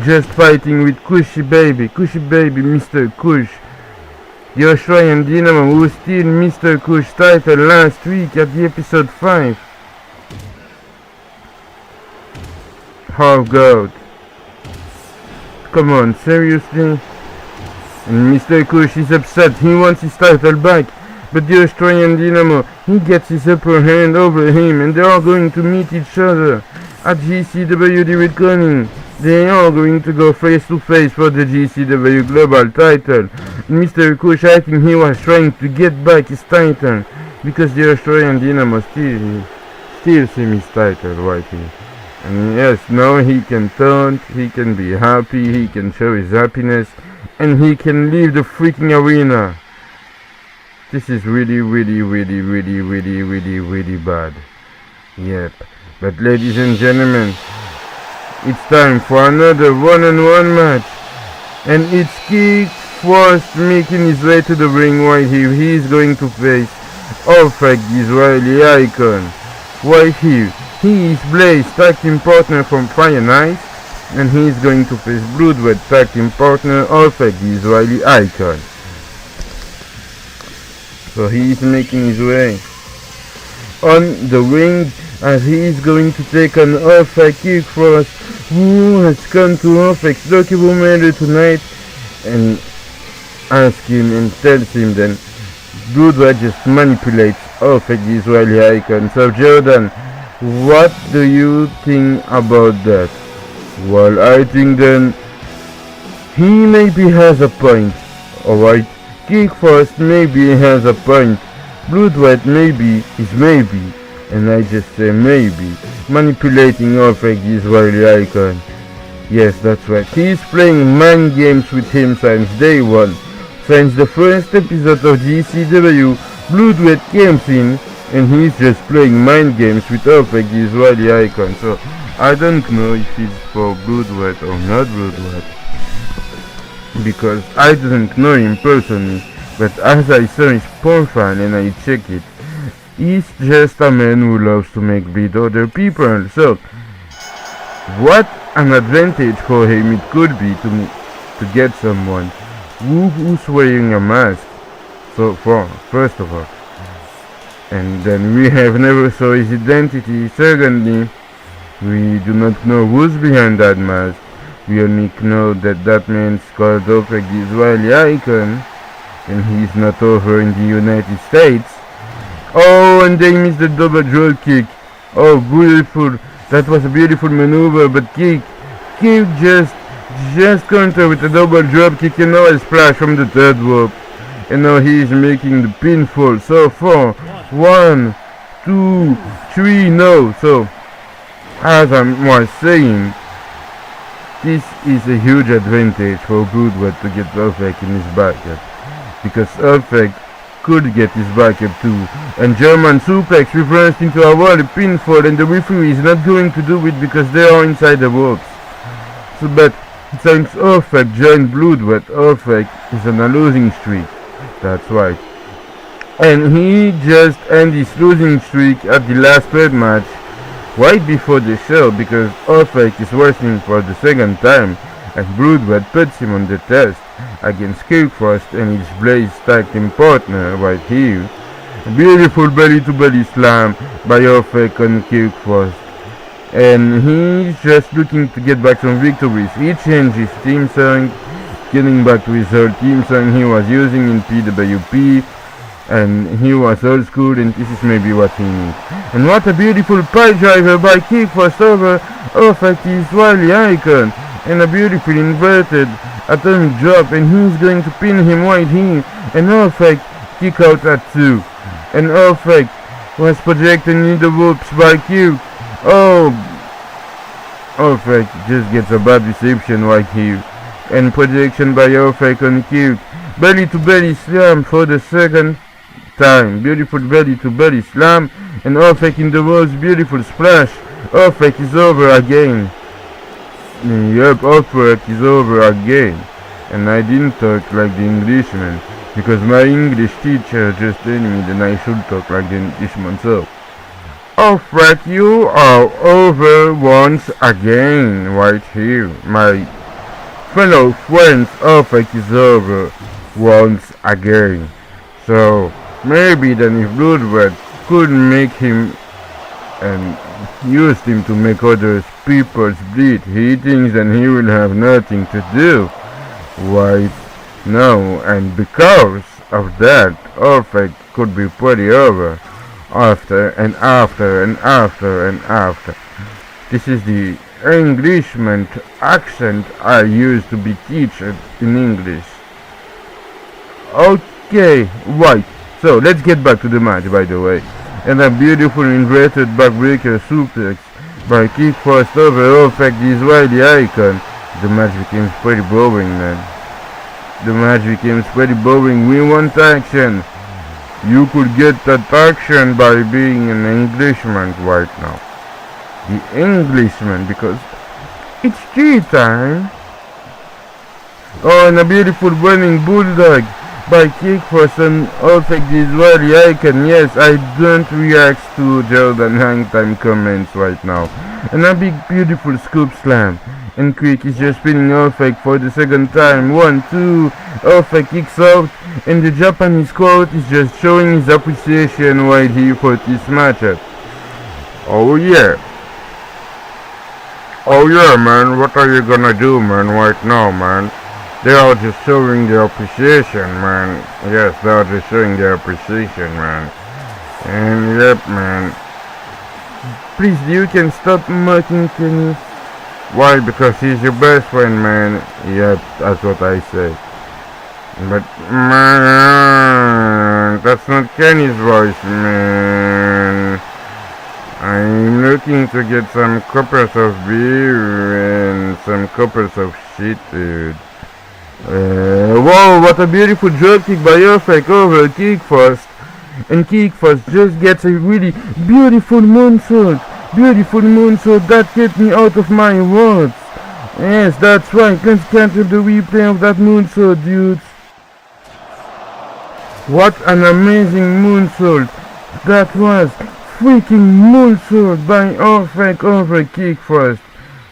just fighting with Cushy Baby, Mr. Kush. The Australian Dynamo who steal Mr. Kush's title last week at the episode 5. Oh God. Come on, seriously? And Mr. Kush is upset, he wants his title back. But the Australian Dynamo, he gets his upper hand over him, and they are going to meet each other at GCW The Reckoning. They are going to go face to face for the GCW Global title. Mr. Kush, I think he was trying to get back his title because the Australian Dynamo steals him his title right here. And yes, now he can taunt, he can be happy, he can show his happiness, and he can leave the freaking arena. This is really bad. Yep. But ladies and gentlemen, it's time for another one-on-one match. And it's Kirk Frost making his way to the ring right here. He is going to face Ofek, the Israeli icon. Right here. He is Blaze, tag team partner from Fire and Ice. And he is going to face Bloodred, tag team partner Ofek, the Israeli icon. So he is making his way on the ring as he is going to take on Ofek Kirk Frost, who has come to Ofek's locker room earlier tonight and ask him and tells him then Bloodred just manipulates Ofek, the Israeli icon. So Jordan, what do you think about that? Well, I think then he maybe has a point, alright? Kirk Frost maybe has a point. Bloodred maybe is maybe, and I just say maybe, manipulating Ofek, the Israeli icon. Yes, that's right. He's playing mind games with him since day one. Since the first episode of GCW, Bloodred came in, and he's just playing mind games with Ofek, the Israeli icon. So I don't know if it's for Bloodred or not Bloodred, because I didn't know him personally, but as I saw his profile and I checked it, he's just a man who loves to make bleed other people. So what an advantage for him it could be to get someone who's wearing a mask, so far, first of all. And then we have never saw his identity. Secondly, we do not know who's behind that mask. We only know that that man's called Ofek, the Israeli icon, and he's not over in the United States. Oh, and they missed the double drop kick. Oh, beautiful. That was a beautiful maneuver, but Kirk just countered with a double drop kick and now a splash from the third rope. And now he is making the pinfall. So far, 1, 2, 3, no. So, as I was saying, this is a huge advantage for Bloodred to get Ofek in his backup, because Ofek could get his backup too. And German suplex reversed into a wall pinfall, and the referee is not going to do it because they are inside the ropes. So, but since Ofek joined Bloodred, Ofek is on a losing streak. That's right. And he just ended his losing streak at the last third match, right before the show, because Ofek is wrestling for the second time, and Bloodred puts him on the test against Kirk Frost and his Blaze tag team partner right here. A beautiful belly-to-belly slam by Ofek on Kirk Frost. And he's just looking to get back some victories. He changed his theme song, getting back to his old theme song he was using in PWP. And he was old school, and this is maybe what he needs. And what a beautiful pile driver by Kirk Frost over Ofek, the Israeli icon, and a beautiful inverted atomic drop, and he's going to pin him right here, and Ofek kick out at 2, and Ofek was projected in the ropes by Kirk. Oh, ofek just gets a bad reception right here. And projection by ofek on Kirk. Belly to belly slam for the second time. Beautiful belly to belly slam. And ofek in the ropes. Beautiful splash. Ofek is over again. Yep, ofek is over again. And I didn't talk like the Englishman, because my English teacher just told me that I should talk like the Englishman. So, ofek, you are over once again, right here. My fellow friends, ofek is over once again. So, maybe then if Bloodred could make him and used him to make other people's bleed, he thinks that he will have nothing to do right now, and because of that, ofek could be pretty over after and after and after and after. This is the Englishman accent I used to be teacher in English. Okay, right. So let's get back to the match, by the way. And a beautiful inverted backbreaker suplex by kick first over ofek the Israeli icon. The match becomes pretty boring, man. The match becomes pretty boring. We want action. You could get that action by being an Englishman right now. The Englishman, because it's tea time. Oh, and a beautiful running bulldog by kick first and ofek the Israeli icon. Yes, I don't react to Jordan Hangtime comments right now. And a big beautiful scoop slam. And Quick is just spinning ofek for the second time. 1, 2, ofek kicks out. And the Japanese court is just showing his appreciation right here for this matchup. Oh yeah. Oh yeah, man. What are you gonna do, man, right now, man? They are just showing their appreciation, man. Yes, they are just showing their appreciation, man. And yep, man. Please, you can stop mocking Kenny. Why? Because he's your best friend, man. Yep, that's what I say. But, man, that's not Kenny's voice, man. I'm looking to get some coppers of beer and some coppers of shit, dude. Whoa, what a beautiful drop kick by ofek over kick first. And kick first just gets a really beautiful moonsault. Beautiful moonsault that gets me out of my words. Yes, that's right. Let's cancel the replay of that moonsault, dudes. What an amazing moonsault that was. Freaking moonsault by ofek over kick first.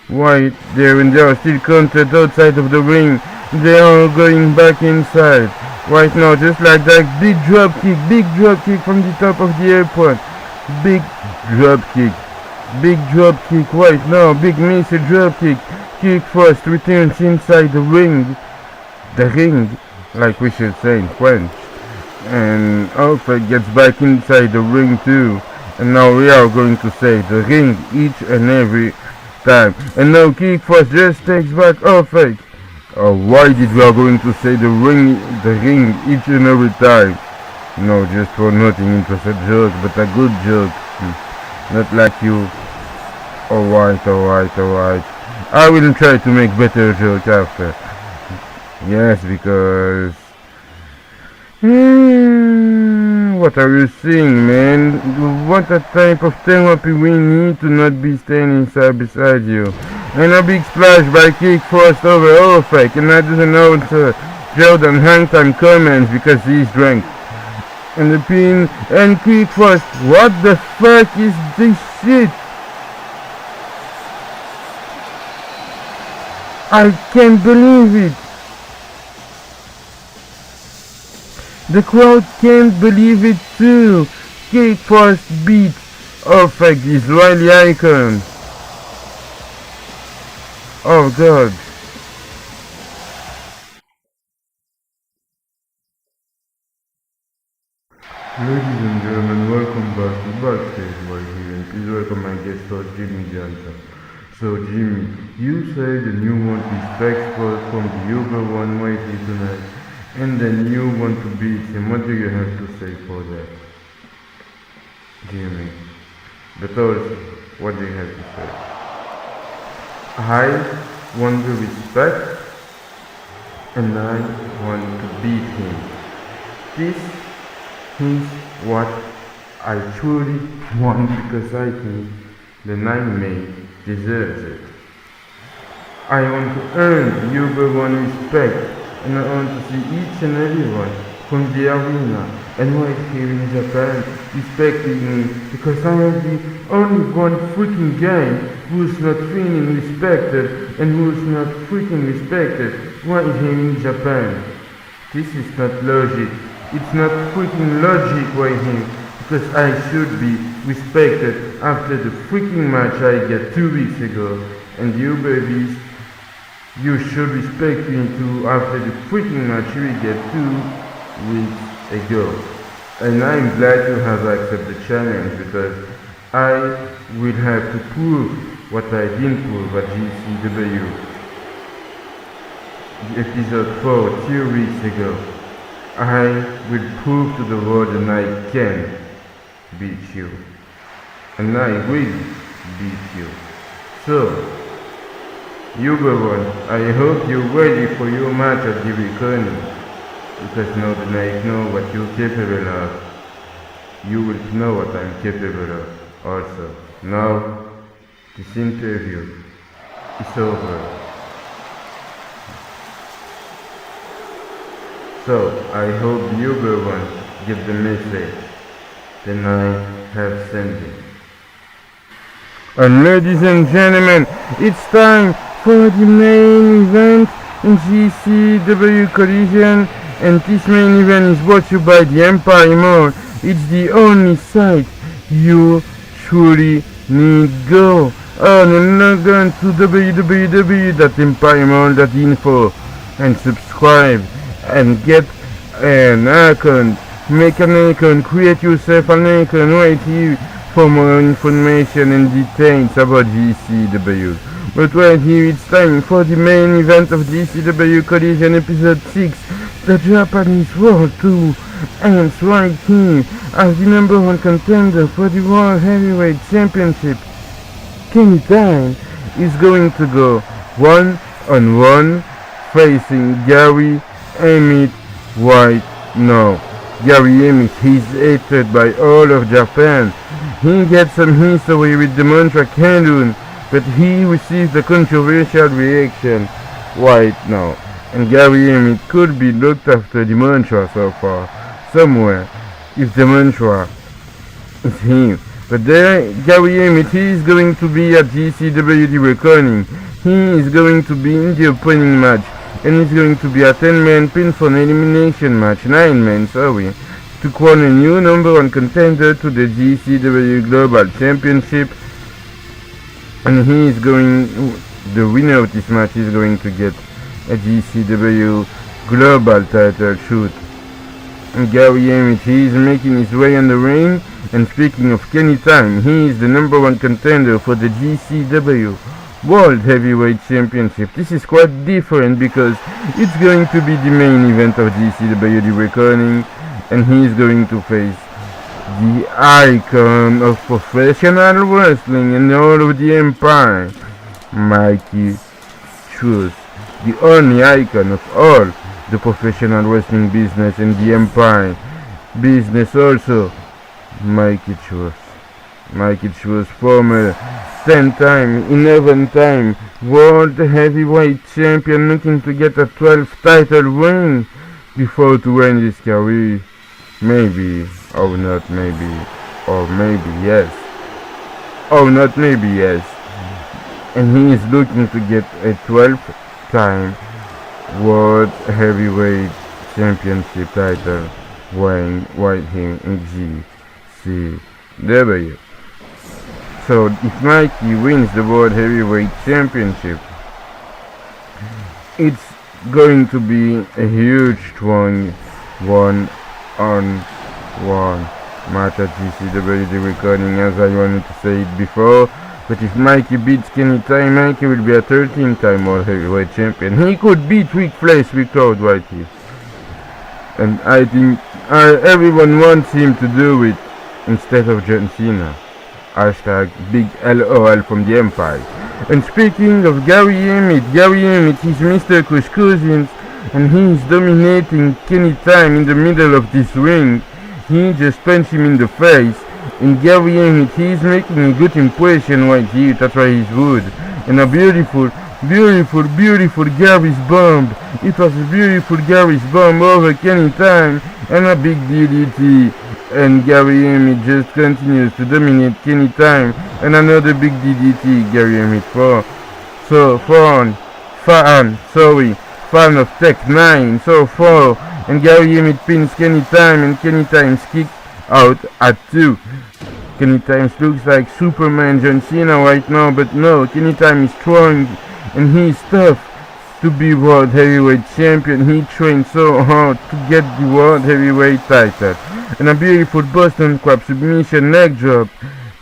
Right there, and they are still counted outside of the ring. They are going back inside. Right now, just like that, big drop kick from the top of the airport. Big drop kick right now, big missile drop kick. Kick first returns inside the ring, like we should say in French. And ofek gets back inside the ring too. And now we are going to say the ring each and every time. And now kick first just takes back ofek. Why did we are going to say the ring each and every time? No, just for nothing, it was a joke, but a good joke. Not like you. Alright. I will try to make better jokes after. Yes, because... what are you saying, man? What a type of therapy we need to not be standing side beside you. And a big splash by kick first over ofek. And that doesn't know Jordan Hangtime comments because he's drunk. And the pin and kick first. What the fuck is this shit? I can't believe it. The crowd can't believe it too. Kick first beat ofek the Israeli icon. Oh god. Ladies and gentlemen, welcome back to Backstage right here, and please welcome my guest host Jimmy Johnson. So Jimmy, you said that you want respect from the other one right here tonight, and then you want to beat him. What do you have to say for that? Jimmy. But also, what do you have to say? I want the respect and I want to beat him. This is what I truly want because I think the Nightmare deserves it. I want to earn the Uber One respect and I want to see each and everyone from the arena and right here in Japan respecting me because I am the only one freaking guy who's not feeling respected and who's not freaking respected right here in Japan. This is not logic. It's not freaking logic right here because I should be respected after the freaking match I get 2 weeks ago and the uberbeast, you should respect me too after the freaking match we get 2 weeks ago. And I'm glad you have accepted the challenge because I will have to prove what I didn't prove at GCW. Episode 4 2 weeks ago. I will prove to the world that I can beat you. And I will beat you. So, Uber One, I hope you're ready for your match at the reckoning. Because now that I know what you're capable of, you will know what I'm capable of also. Now, this interview is over. So, I hope you will want to get the message that I have sent it. And ladies and gentlemen, it's time for the main event in GCW Collision, and this main event is brought to you by the Mpire Mall. It's the only site you truly need go. And log on to www.empiremall.info and subscribe and get an account. Make an account, create yourself an account right here for more information and details about GCW. But right here it's time for the main event of GCW Collision episode 6. The Japanese World Tour ends right here as the number 1 contender for the World Heavyweight Championship. Kenny Time is going to go 1-on-1 facing Garry Emmit right now. Garry Emmit is hated by all of Japan. He gets some history with the mantra Kandun, but he received a controversial reaction right now. And Garry Emmit could be looked after the mantra so far, somewhere, if the mantra is him. But there, Garry Emmit, he is going to be at GCW The Reckoning. He is going to be in the opening match, and it's going to be a 10-man pinfall elimination match, 9-man, sorry, to crown a new number 1 contender to the GCW Global Championship. And he is going, the winner of this match is going to get a GCW Global title shoot. And Garry Emmit, he is making his way on the ring. And speaking of Kenny Time, he is the number 1 contender for the GCW World Heavyweight Championship. This is quite different because it's going to be the main event of GCW The Reckoning, and he is going to face the icon of professional wrestling and all of the Empire, Mikey Truth, the only icon of all the professional wrestling business and the Empire business also. Mikey Truth, former 10-time, 11-time World Heavyweight Champion, looking to get a 12th title win before to end his career. Maybe, or not maybe, or maybe yes, or not maybe yes. And he is looking to get a 12th time World Heavyweight Championship title weighing right here in GCW. So if Mikey wins the World Heavyweight Championship, it's going to be a huge strong one-on-one match at GCW The Reckoning, as I wanted to say it before. But if Mikey beats Kenny Time, Mikey will be a 13-time World Heavyweight Champion. He could beat Ric Flair's record right here. And I think everyone wants him to do it. instead of John Cena. Hashtag big LOL from the Empire. And speaking of Garry Emmit is Mr. Kush Cousins, and he is dominating Kenny Time in the middle of this ring. He just punched him in the face. And Garry Emmit, he is making a good impression right here, that's why he's good. And a beautiful Garry's bomb. It was a beautiful Garry's bomb over Kenny Time, and a big DDT. And Garry Emmit just continues to dominate Kenny Time, and another big DDT, Garry Emmit fan of Tech 9, so far, and Garry Emmit pins Kenny Time, and Kenny Time's kick out at 2. Kenny Time looks like Superman John Cena right now, but no, Kenny Time is strong, and he is tough to be World Heavyweight Champion. He trained so hard to get the World Heavyweight title. And a beautiful Boston Crab submission leg drop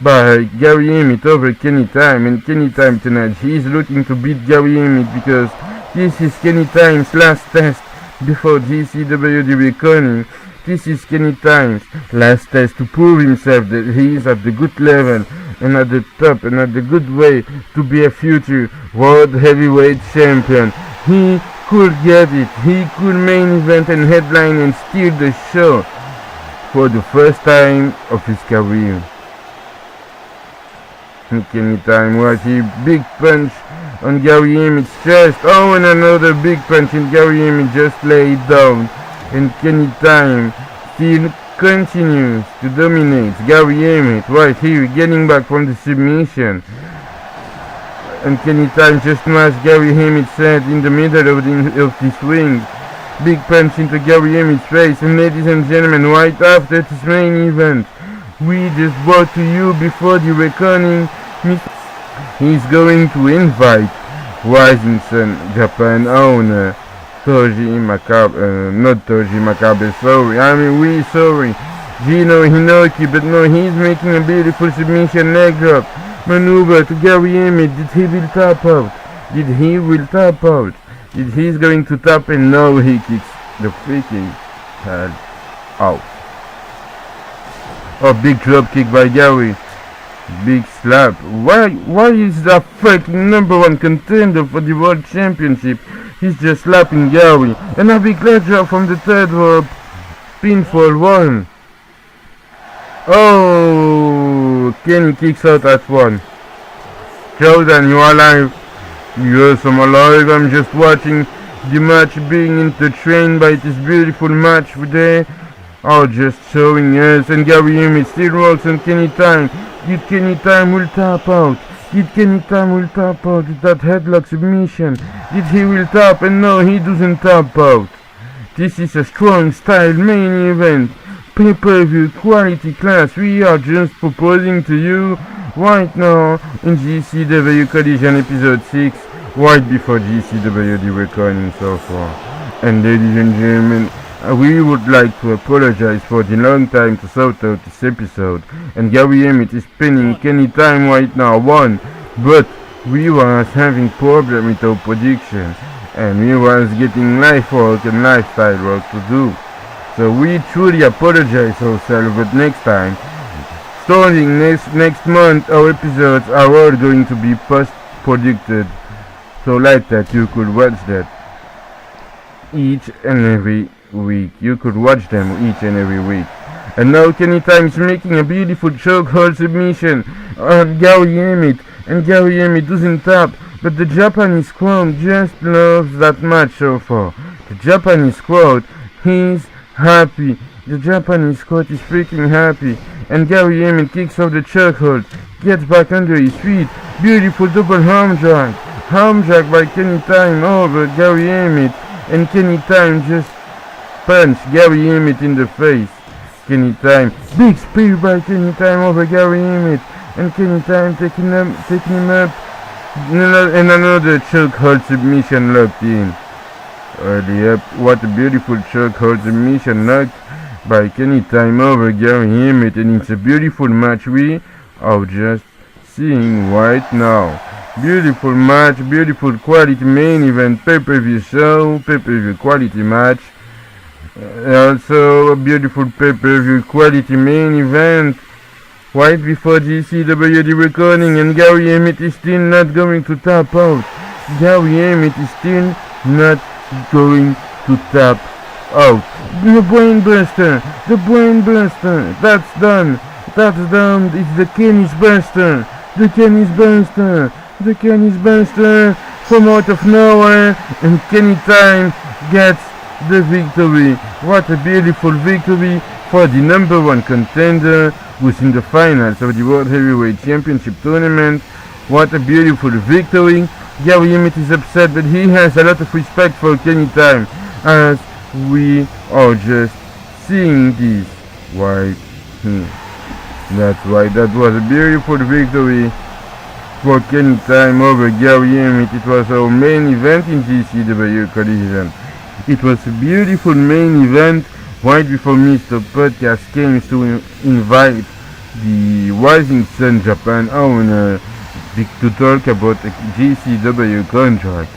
by Garry Emmit over Kenny Time. And Kenny Time tonight, he is looking to beat Garry Emmit because this is Kenny Time's last test before GCW The Reckoning. This is Kenny Time's last test to prove himself that he is at the good level and at the top and at the good way to be a future World Heavyweight Champion. He could get it. He could main event and headline and steal the show for the first time of his career. Kenny Time was a big punch on Garry Emmit's chest. Oh, and another big punch, and Garry Emmit just laid down. And Kenny Time still continues to dominate Garry Emmit right here, getting back from the submission. And Kenny Time just smashed Garry Emmit's head in the middle of this ring. Big punch into Garry Emmit's face. And ladies and gentlemen, right after this main event, we just brought to you before the reckoning, he's going to invite Rising Sun Japan owner Togi Makabe, not Togi Makabe, sorry, Geno Inoki, but no, he's making a beautiful submission leg drop maneuver to Garry Emmit. Did he will tap out? Did he's going to tap, and no, he kicks the freaking hell out. Oh, big drop kick by Garry. Big slap. Why is that freaking #1 contender for the World Championship? He's just slapping Garry. And a big leg drop from the third rope. Pinfall 1. Oh, Kenny kicks out at 1. Jordan, you alive? Yes, I'm alive. I'm just watching the match being entertained by this beautiful match today. Oh, just showing, yes. And Garry Emmit still rolls on Kenny Time. Did Kenny Time will tap out? With that headlock submission? Did he will tap? And no, he doesn't tap out. This is a strong style main event. Pay-per-view quality class. We are just proposing to you right now in GCW Collision episode 6, right before GCW The Reckoning so far. And ladies and gentlemen, we would like to apologize for the long time to sort out this episode, and Garry Emmit is pinning Kenny Time right now 1, but we was having problem with our prediction, and we was getting life work and lifestyle work to do. So we truly apologize ourselves, but next time, starting next month, our episodes are all going to be post-produced, so like that you could watch that each and every week. You could watch them each and every week. And now Kenny Time is making a beautiful chokehold submission on Garry Emmit, and Garry Emmit doesn't tap, but the Japanese crowd just loves that match so far. The Japanese crowd is happy. The Japanese crowd is freaking happy. And Garry Emmit kicks off the chokehold, gets back under his feet. Beautiful double arm drag by Kenny Time over Garry Emmit, and Kenny Time just punch Garry Emmit in the face. Kenny Time, big spear by Kenny Time over Garry Emmit, and Kenny Time taking him up, and another chokehold submission locked in. Yep, what a beautiful chokehold submission locked by Kenny Time over Garry Emmit, and it's a beautiful match we are just seeing right now. Beautiful match, beautiful quality main event, pay-per-view show, pay-per-view quality match. Also a beautiful pay-per-view quality main event right before GCW the reckoning, and Garry Emmit is still not going to tap out. Garry Emmit is still not going to tap out. The brain burster, that's done. It's the Kenny's burster, the Kenny's burster from out of nowhere, and Kenny Time gets the victory. What a beautiful victory for the number one contender who's in the finals of the World Heavyweight Championship tournament. What a beautiful victory. Garry Emmit is upset, but he has a lot of respect for Kenny Time, as we are just seeing this right here. That's right, that was a beautiful victory for Kenny Time over Garry Emmit. It was our main event in GCW Collision. It was a beautiful main event right before Mr. Podcast came to invite the Rising Sun Japan owner to talk about a GCW contract.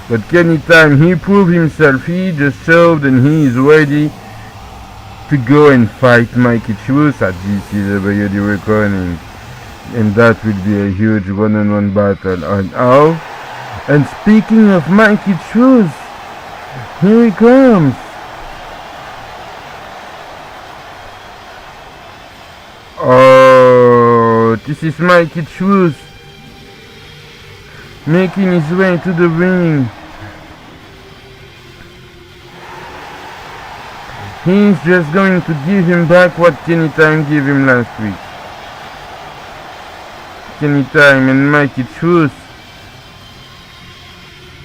But Kenny Time, he proved himself. He just showed, and he is ready to go and fight Mikey Truth at GCW the reckoning. And that will be a huge one-on-one battle. And speaking of Mikey Truth, here he comes. Oh, this is Mikey Truth making his way to the ring. He's just going to give him back what Kenny Time gave him last week. Kenny Time and Mikey Truth,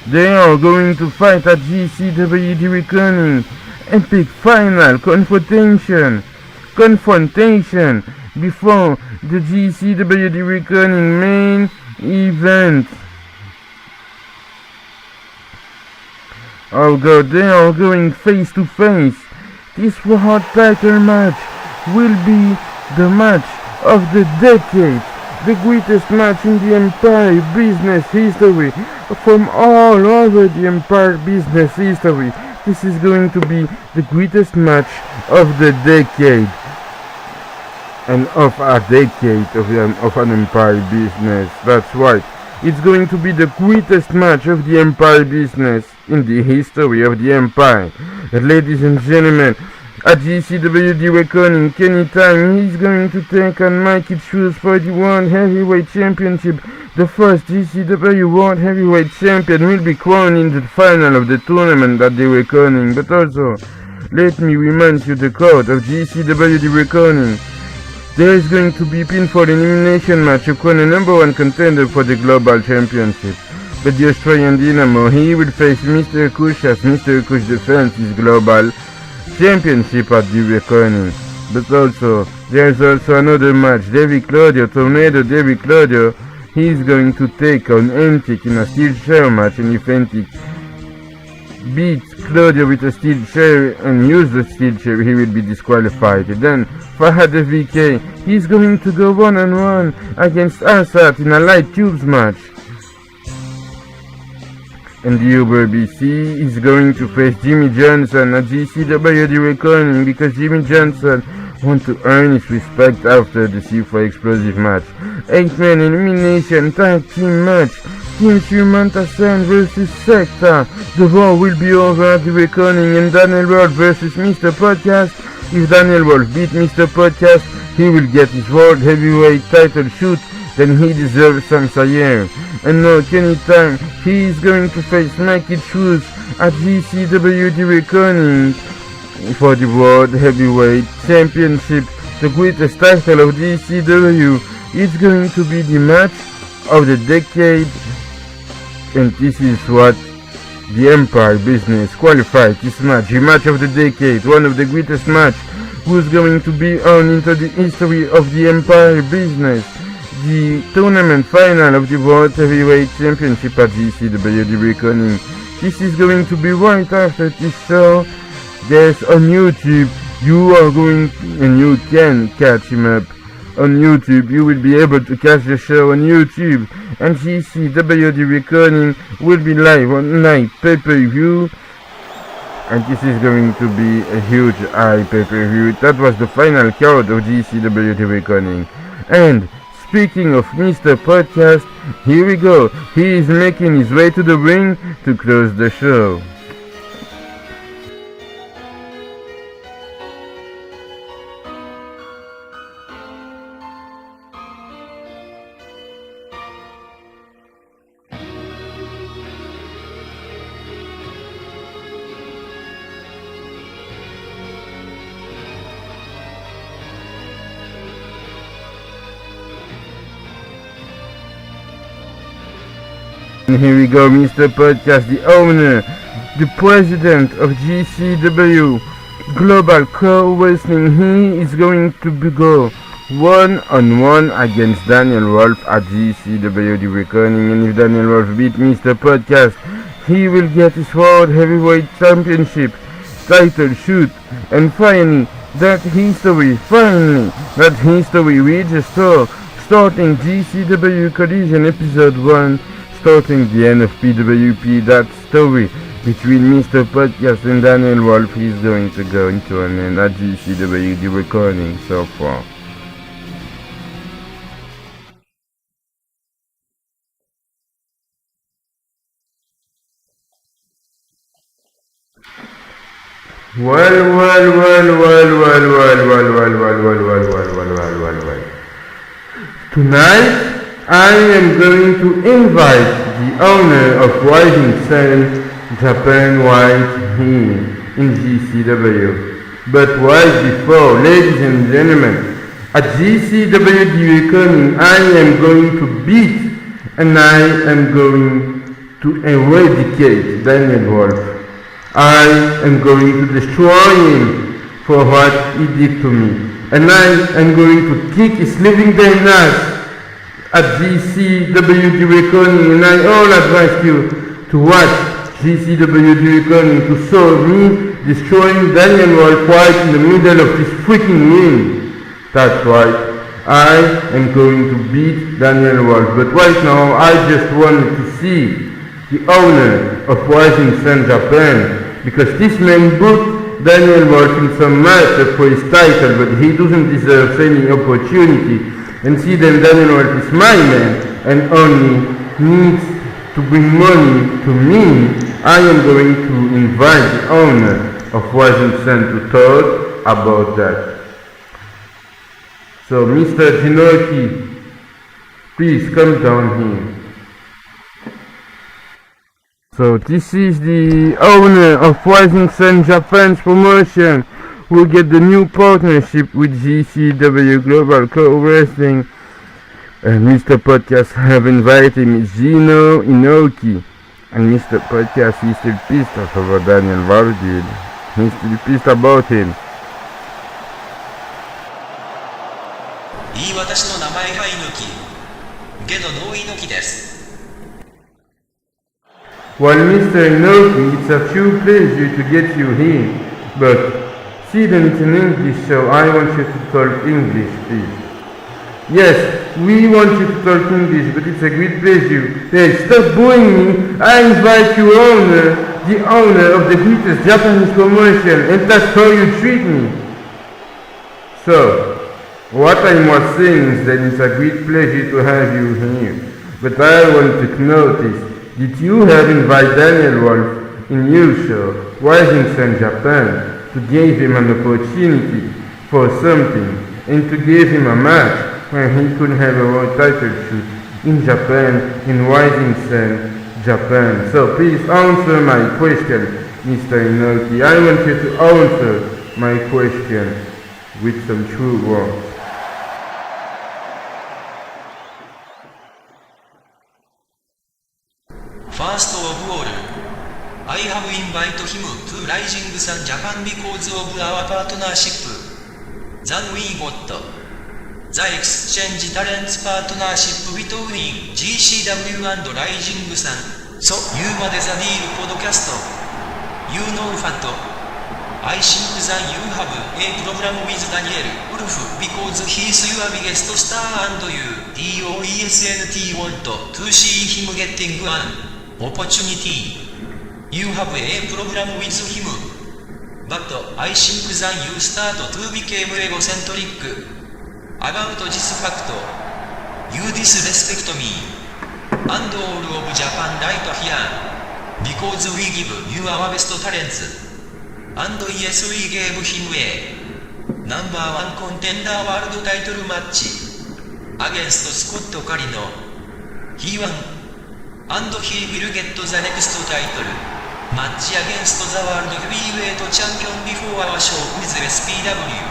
they are going to fight at GCW the reckoning. Epic final confrontation before the GCW the reckoning main event. Oh god, they are going face to face. This world title match will be the match of the decade, the greatest match in the Empire business history, from all over the Empire business history. This is going to be the greatest match of the decade, and of a decade of an Empire business. That's right. It's going to be the greatest match of the Empire business in the history of the Empire. And ladies and gentlemen, at GCW the reckoning, Kenny Time, he's going to take on Mikey Truth for the World Heavyweight Championship. The first GCW World Heavyweight Champion will be crowned in the final of the tournament at the reckoning. But also, let me remind you the code of GCW the reckoning. There is going to be pinfall elimination match to crown a number one contender for the global championship. But the Australian Dynamo, he will face Mr. Kush as Mr. Kush defends his global championship at the reckoning. But also, there's also another match. Tornado David Claudio, he's going to take on Antic in a steel chair match, and if Antic beats Claudio with a steel chair and use the steel chair, he will be disqualified. And then Fahad VK, he's going to go one-on-one against Asad in a light tubes match. And the uberbeast is going to face Jimmy Johnson at GCW the reckoning, because Jimmy Johnson wants to earn his respect after the C4 explosive match. 8-man elimination tag team match. Team Sreemanta versus Secta. The war will be over at the reckoning, and Daniel Wolf versus Mr. Podcast. If Daniel Wolf beat Mr. Podcast, he will get his World Heavyweight title shoot. Then he deserves some Sayer. And now Kenny Time, he is going to face Mikey Truth at GCW the reckoning for the World Heavyweight Championship, the greatest title of GCW. It's going to be the match of the decade, and this is what the Empire business qualified this match. The match of the decade, one of the greatest match, who's going to be on into the history of the Empire business. The tournament final of the World Heavyweight Championship at GCW the reckoning. This is going to be right after this show. There's on YouTube, you are going, and you can catch him up on YouTube. You will be able to catch the show on YouTube, and GCW the reckoning will be live on night pay-per-view and this is going to be a huge pay-per-view. That was the final card of GCW The Reckoning. And speaking of Mr. Podcast, here we go. He is making his way to the ring to close the show. And here we go, Mr. Podcast, the owner, the president of GCW Global Pro Wrestling. He is going to go one-on-one against Daniel Wolf at GCW The Reckoning. And if Daniel Wolf beat Mr. Podcast, he will get his World Heavyweight Championship title shoot. And finally, that history reaches starting GCW Collision Episode 1, starting the end of PWP. That story between Mr. Podcast and Daniel Wolf is going to go into an end at GCW The Reckoning so far. Well. Tonight, I am going to invite the owner of Rising Sun Japan right here in GCW. But right before, ladies and gentlemen, at GCW The Reckoning, I am going to beat and I am going to eradicate Daniel Wolf. I am going to destroy him for what he did to me. And I am going to kick his living damn ass at GCW The Reckoning, and I all advise you to watch GCW The Reckoning to show me destroying Daniel Wolf right in the middle of this freaking ring. That's right, I am going to beat Daniel Wolf, but right now I just wanted to see the owner of Rising Sun Japan, because this man booked Daniel Wolf in some match for his title, but he doesn't deserve any opportunity. And see, then Daniel Wolf is my man and only needs to bring money to me. I am going to invite the owner of Rising Sun to talk about that. So Mr. Inoki, please come down here. So this is the owner of Rising Sun Japan's promotion. We'll get the new partnership with GCW Global Pro Wrestling. And Mr. Podcast have invited me Geno, Inoki. And Mr. Podcast is still pissed off over Daniel Wolf, dude. He's still pissed about him. Well, Mr. Inoki, it's a true pleasure to get you here. But see, then it's an English show. I want you to talk English, please. Yes, we want you to talk English, but it's a great pleasure. Hey, stop booing me. I invite you the owner of the greatest Japanese promotion, and that's how you treat me. So, what I was saying is that it's a great pleasure to have you here. But I want to notice, did you have invited Daniel Wolf in your show, Rising Sun Japan, to give him an opportunity for something, and to give him a match where he could have a world title shoot in Japan, in Rising Sun Japan? So please answer my question, Mr. Inoki. I want you to answer my question with some true words. First of all, I have invited him to Rising Sun Japan because of our partnership. Then we got the exchange talents partnership between GCW and Rising Sun. So you made the deal podcast. You know what? I think that you have a problem with Daniel Wolf because he's your biggest star and you DOESNT want to see him getting an opportunity. You have a problem with him. But I think that you start to become egocentric. About this fact, you disrespect me. And all of Japan right here. Because we give you our best talents. And yes, we gave him a #1 contender world title match against Scott Carino. He won, and he will get the next title match against the world heavyweight champion before our show with SPW.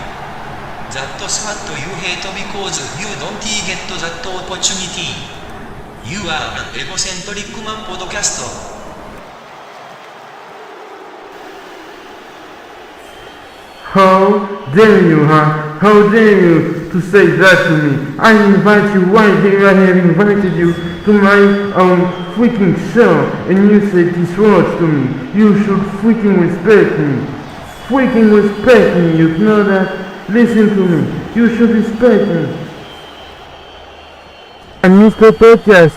That's what you hate because you don't get that opportunity. You are an egocentric man podcaster. How dare you, huh? How dare you to say that to me? I invite you right here, I have invited you to my freaking show, and you say these words to me. You should freaking respect me. Freaking respect me, you know that? Listen to me. You should respect me. And Mr. Podcast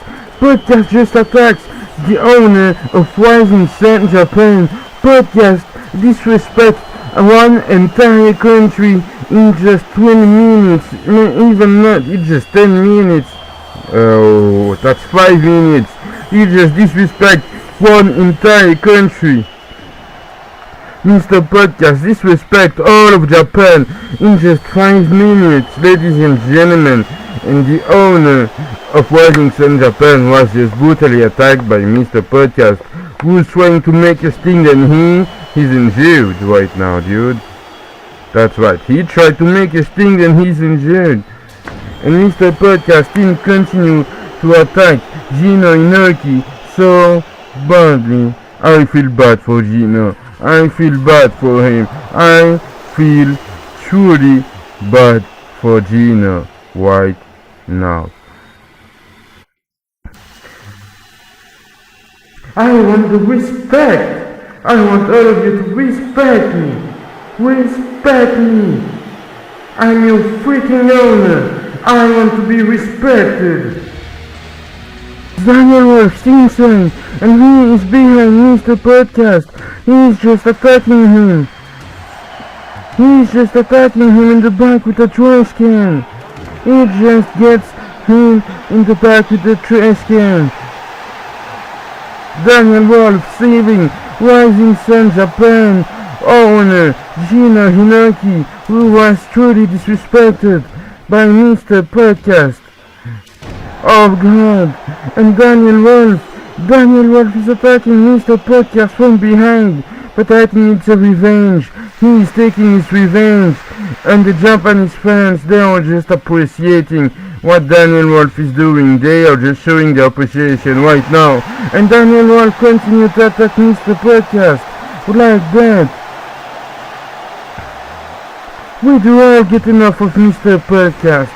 just attacks the owner of Rising Sun Japan. Podcast disrespect one entire country in just 20 minutes, even not, it's just 10 minutes. Oh, that's 5 minutes. You just disrespect one entire country. Mr. Podcast disrespect all of Japan in just 5 minutes, ladies and gentlemen. And the owner of Rising Sun Japan was just brutally attacked by Mr. Podcast, who's trying to make us think that he's injured right now, dude. That's right, he tried to make us think that he's injured. And Mr. Podcast didn't continue to attack Geno Inoki so badly. I feel bad for Geno. I feel bad for him. I feel truly bad for Geno right now. I want the respect. I want all of you to respect me. Respect me. I'm your freaking owner. I want to be respected. Daniel Wolf Simpson, and he is behind Mr. Podcast. He's just attacking him. He's just attacking him in the back with a trash can. He just gets him in the back with the trash can. Daniel Wolf saving Rising Sun Japan owner Geno Inoki, who was truly disrespected by Mr. Podcast. Oh God! And Daniel Wolf is attacking Mr. Podcast from behind, but I think it's a revenge. He is taking his revenge, and the Japanese fans, they are just appreciating what Daniel Wolf is doing. They are just showing their appreciation right now. And Daniel Wolf continues to attack Mr. Podcast like that. We do all get enough of Mr. Podcast.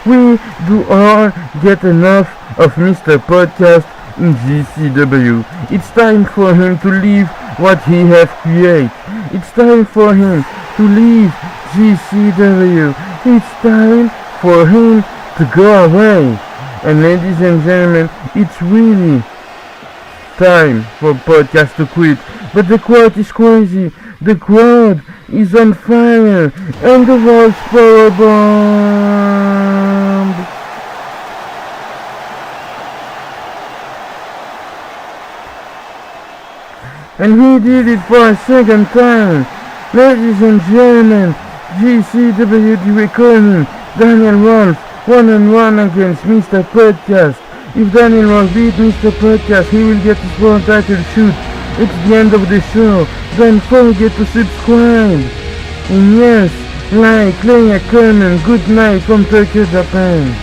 We do all get enough of Mr. Podcast in GCW. It's time for him to leave what he has created. It's time for him to leave GCW. It's time for him to go away. And ladies and gentlemen, it's really time for Podcast to quit. But the crowd is crazy. The crowd is on fire. And the world's powerbombed. And he did it for a second time. Ladies and gentlemen, GCW the recording. Daniel Wolf 1-on-1 against Mr. Podcast. If Daniel Wolf beat Mr. Podcast, he will get his world title shoot. It's the end of the show. Don't forget to subscribe. And yes, like, comment. Good night from Tokyo, Japan.